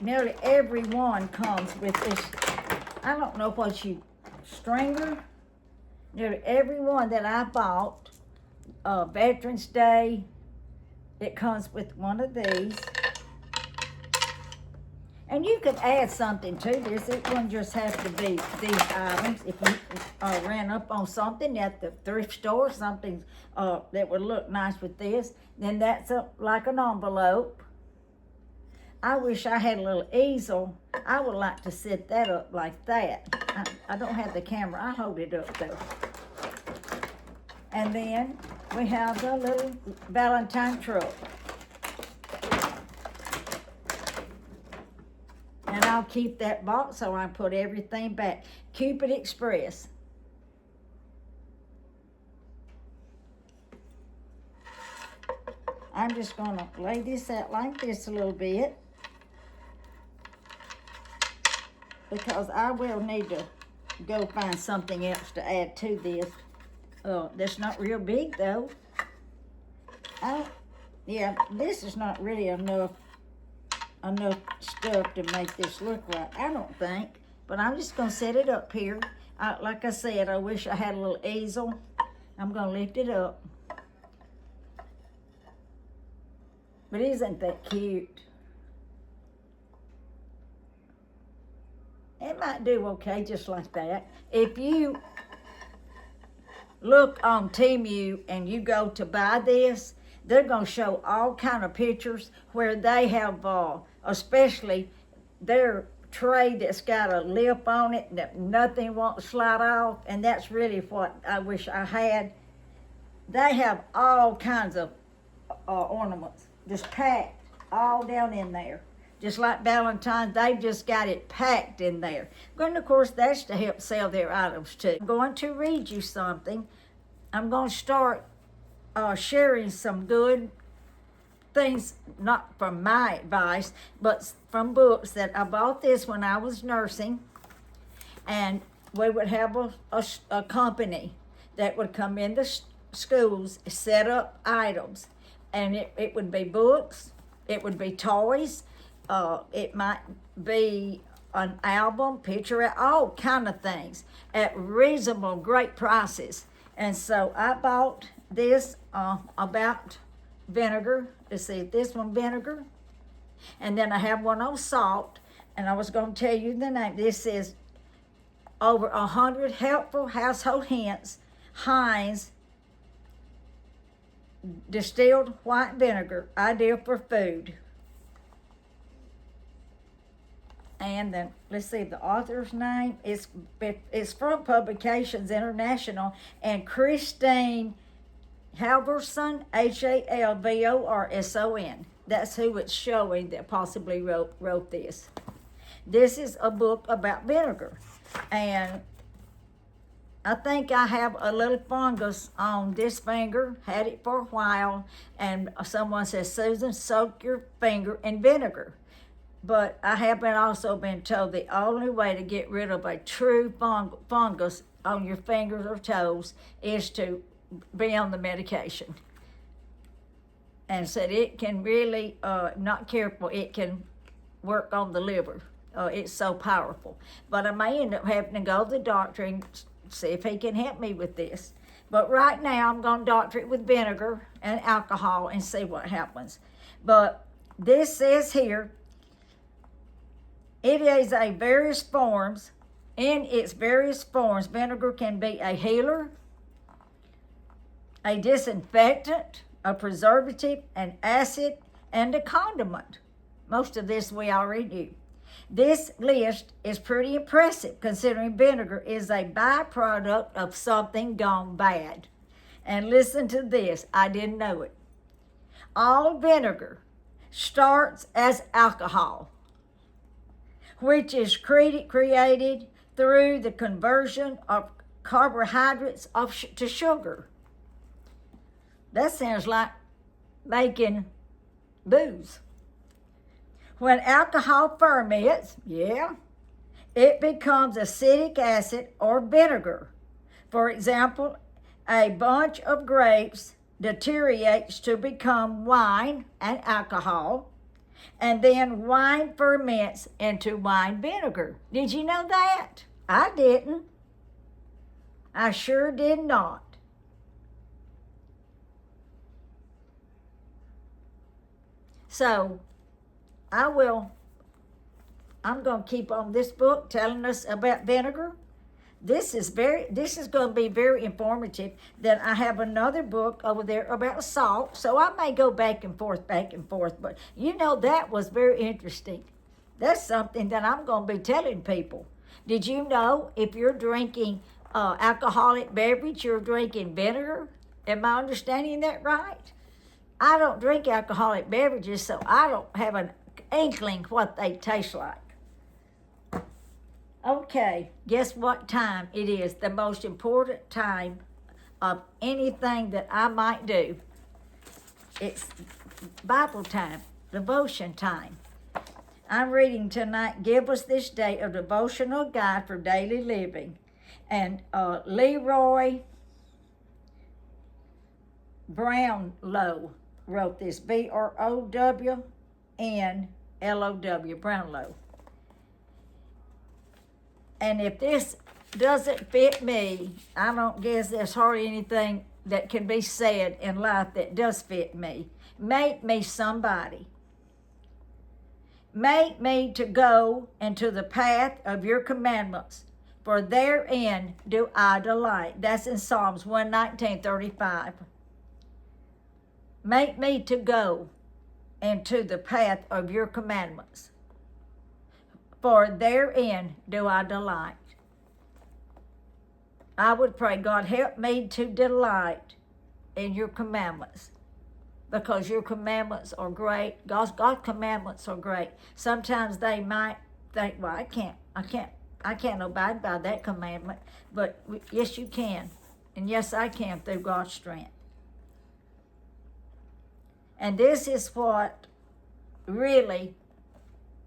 nearly every one comes with this, I don't know what stringer. Nearly every one that I bought, Veterans Day, it comes with one of these. And you could add something to this. It wouldn't just have to be these items. If you ran up on something at the thrift store, something that would look nice with this, then that's like an envelope. I wish I had a little easel. I would like to set that up like that. I don't have the camera. I hold it up though. And then we have the little Valentine truck. And I'll keep that box so I can put everything back. Cupid Express. I'm just going to lay this out like this a little bit. Because I will need to go find something else to add to this. That's not real big though. Yeah, this is not really enough stuff to make this look right, I don't think. But I'm just going to set it up here. Like I said, I wish I had a little easel. I'm going to lift it up. But isn't that cute? It might do okay just like that. If you look on Temu and you go to buy this, they're going to show all kind of pictures where they have, especially their tray that's got a lip on it that nothing won't slide off, and that's really what I wish I had. They have all kinds of ornaments just packed. all down in there. Just like Valentine's, they've just got it packed in there. And of course, that's to help sell their items too. I'm going to read you something. I'm going to start sharing some good things, not from my advice, but from books that I bought this when I was nursing. And we would have a company that would come in the schools, set up items. And it would be books, it would be toys, it might be an album, picture, all kind of things at reasonable, great prices. And so I bought this about vinegar. Let's see, this one vinegar. And then I have one on salt. And I was going to tell you the name. This is over 100 helpful household hints. Heinz distilled white vinegar, ideal for food. And then, let's see, the author's name is from Publications International, and Christine Halvorson, Halvorson. That's who it's showing that possibly wrote this. This is a book about vinegar. And I think I have a little fungus on this finger, had it for a while, and someone says, Susan, soak your finger in vinegar. But I have also been told the only way to get rid of a true fungus on your fingers or toes is to be on the medication. And said it can really, not careful, it can work on the liver. It's so powerful. But I may end up having to go to the doctor and see if he can help me with this. But right now I'm going to doctor it with vinegar and alcohol and see what happens. But this says here, it is a various forms. In its various forms, vinegar can be a healer, a disinfectant, a preservative, an acid, and a condiment. Most of this we already knew. This list is pretty impressive considering vinegar is a byproduct of something gone bad. And listen to this, I didn't know it. All vinegar starts as alcohol, which is created through the conversion of carbohydrates to sugar. That sounds like making booze. When alcohol ferments, it becomes acetic acid or vinegar. For example, a bunch of grapes deteriorates to become wine and alcohol, and then wine ferments into wine vinegar. Did you know that? I didn't. I sure did not. So, I'm going to keep on this book telling us about vinegar. This is going to be very informative. Then I have another book over there about salt. So I may go back and forth. But that was very interesting. That's something that I'm going to be telling people. Did you know if you're drinking alcoholic beverage, you're drinking vinegar? Am I understanding that right? I don't drink alcoholic beverages, so I don't have an inkling what they taste like. Okay, guess what time it is? The most important time of anything that I might do. It's Bible time, devotion time. I'm reading tonight, Give Us This Day, a devotional guide for daily living. And Leroy Brownlow wrote this, Brownlow, Brownlow. And if this doesn't fit me, I don't guess there's hardly anything that can be said in life that does fit me. Make me somebody. Make me to go into the path of your commandments, for therein do I delight. That's in Psalms 119:35. Make me to go into the path of your commandments, for therein do I delight. I would pray, God, help me to delight in your commandments. because your commandments are great. God's commandments are great. Sometimes they might think, well, I can't abide by that commandment. But yes, you can. And yes, I can through God's strength. And this is what really,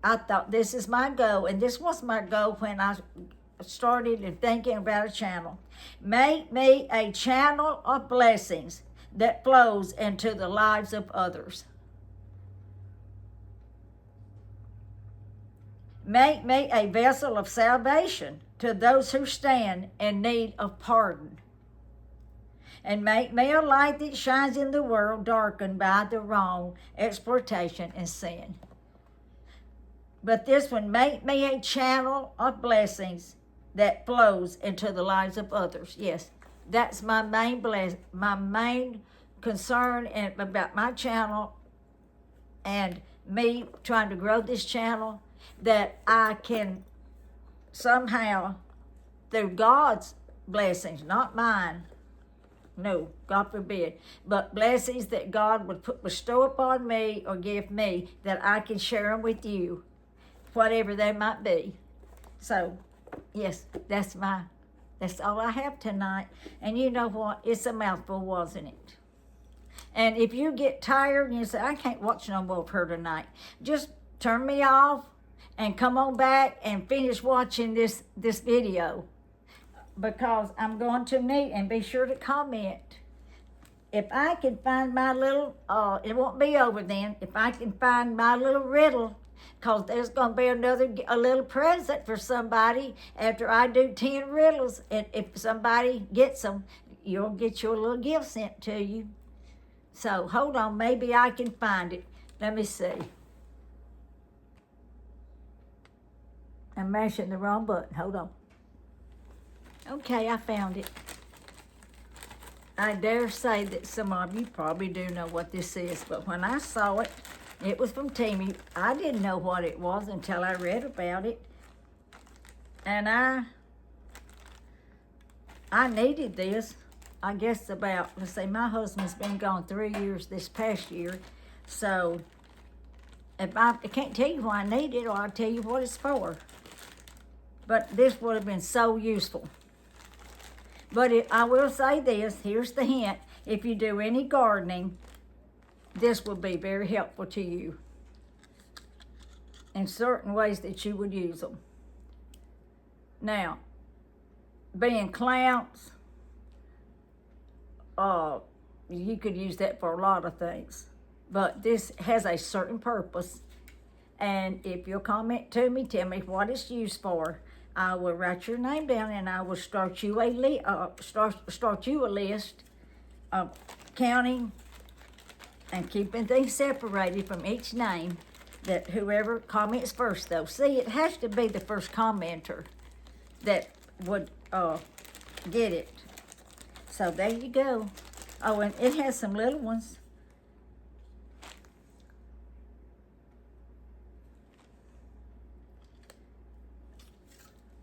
I thought this is my goal. And this was my goal when I started and thinking about a channel. Make me a channel of blessings that flows into the lives of others. Make me a vessel of salvation to those who stand in need of pardon. And make me a light that shines in the world darkened by the wrong, exploitation, and sin. But this one, make me a channel of blessings that flows into the lives of others. Yes, that's my main concern about my channel and me trying to grow this channel, that I can somehow, through God's blessings, not mine, no, God forbid, but blessings that God would bestow upon me or give me, that I can share them with you, whatever they might be. So, yes, that's all I have tonight. And you know what? It's a mouthful, wasn't it? And if you get tired and you say, I can't watch no more of her tonight, just turn me off and come on back and finish watching this video, because I'm going to need, and be sure to comment. If I can find my little, it won't be over then, if I can find my little riddle, because there's going to be a little present for somebody after I do 10 riddles. And if somebody gets them, you'll get your little gift sent to you. So hold on, maybe I can find it. Let me see. I'm mashing the wrong button. Hold on. Okay, I found it. I dare say that some of you probably do know what this is, but when I saw it, it was from Timmy. I didn't know what it was until I read about it. And I needed this, I guess about, let's see, my husband's been gone 3 years this past year. So if I can't tell you why I need it, or I'll tell you what it's for. But this would have been so useful. But I will say this, here's the hint. If you do any gardening, this will be very helpful to you in certain ways that you would use them. Now, being clamps, you could use that for a lot of things. But this has a certain purpose. And if you'll comment to me, tell me what it's used for, I will write your name down, and I will start you a list of counting and keeping things separated from each name, that whoever comments first, though. See, it has to be the first commenter that would get it. So there you go. Oh, and it has some little ones.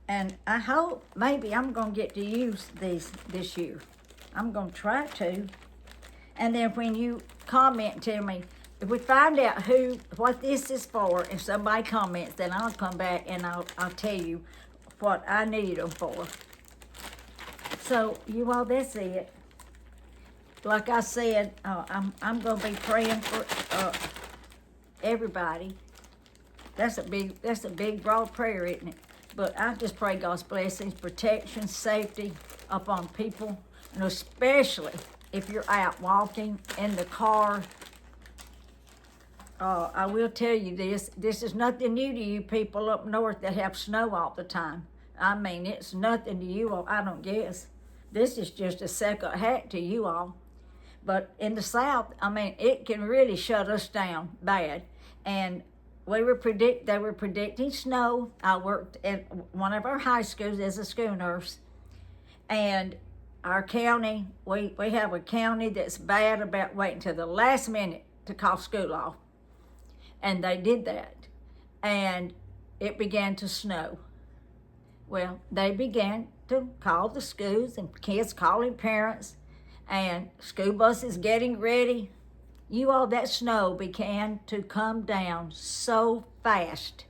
And I hope maybe I'm going to get to use these this year. I'm going to try to. And then when you comment to me, if we find out what this is for, if somebody comments, then I'll come back and I'll tell you what I need them for. So you all, that's it. Like I said, I'm going to be praying for everybody. That's a big broad prayer, isn't it? But I just pray God's blessings, protection, safety upon people, and especially if you're out walking in the car. I will tell you this is nothing new to you people up north that have snow all the time. I mean, it's nothing to you all, I don't guess. This is just a second hat to you all. But in the South, I mean, it can really shut us down bad. And they were predicting snow. I worked at one of our high schools as a school nurse. And our county, we have a county that's bad about waiting till the last minute to call school off. And they did that. And it began to snow. Well, they began to call the schools, and kids calling parents, and school buses getting ready You all, that snow began to come down so fast.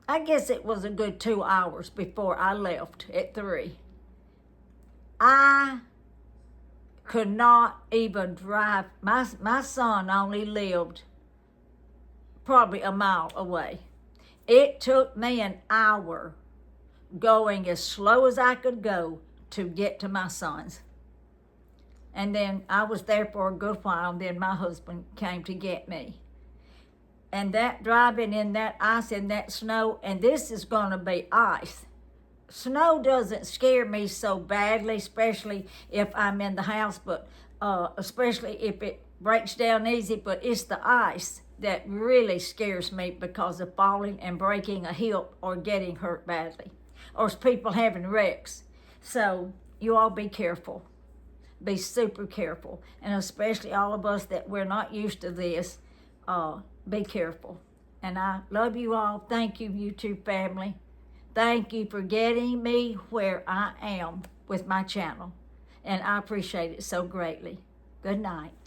I guess it was a good 2 hours before I left at 3. I could not even drive. My son only lived probably a mile away. It took me an hour going as slow as I could go to get to my son's. And then I was there for a good while, and then my husband came to get me. And that driving in that ice and that snow, and this is going to be ice. Snow doesn't scare me so badly, especially if I'm in the house, but especially if it breaks down easy, but it's the ice that really scares me because of falling and breaking a hip or getting hurt badly, or people having wrecks. So you all be careful. Be super careful, and especially all of us that we're not used to this, be careful. And I love you all. Thank you, YouTube family. Thank you for getting me where I am with my channel, and I appreciate it so greatly. Good night.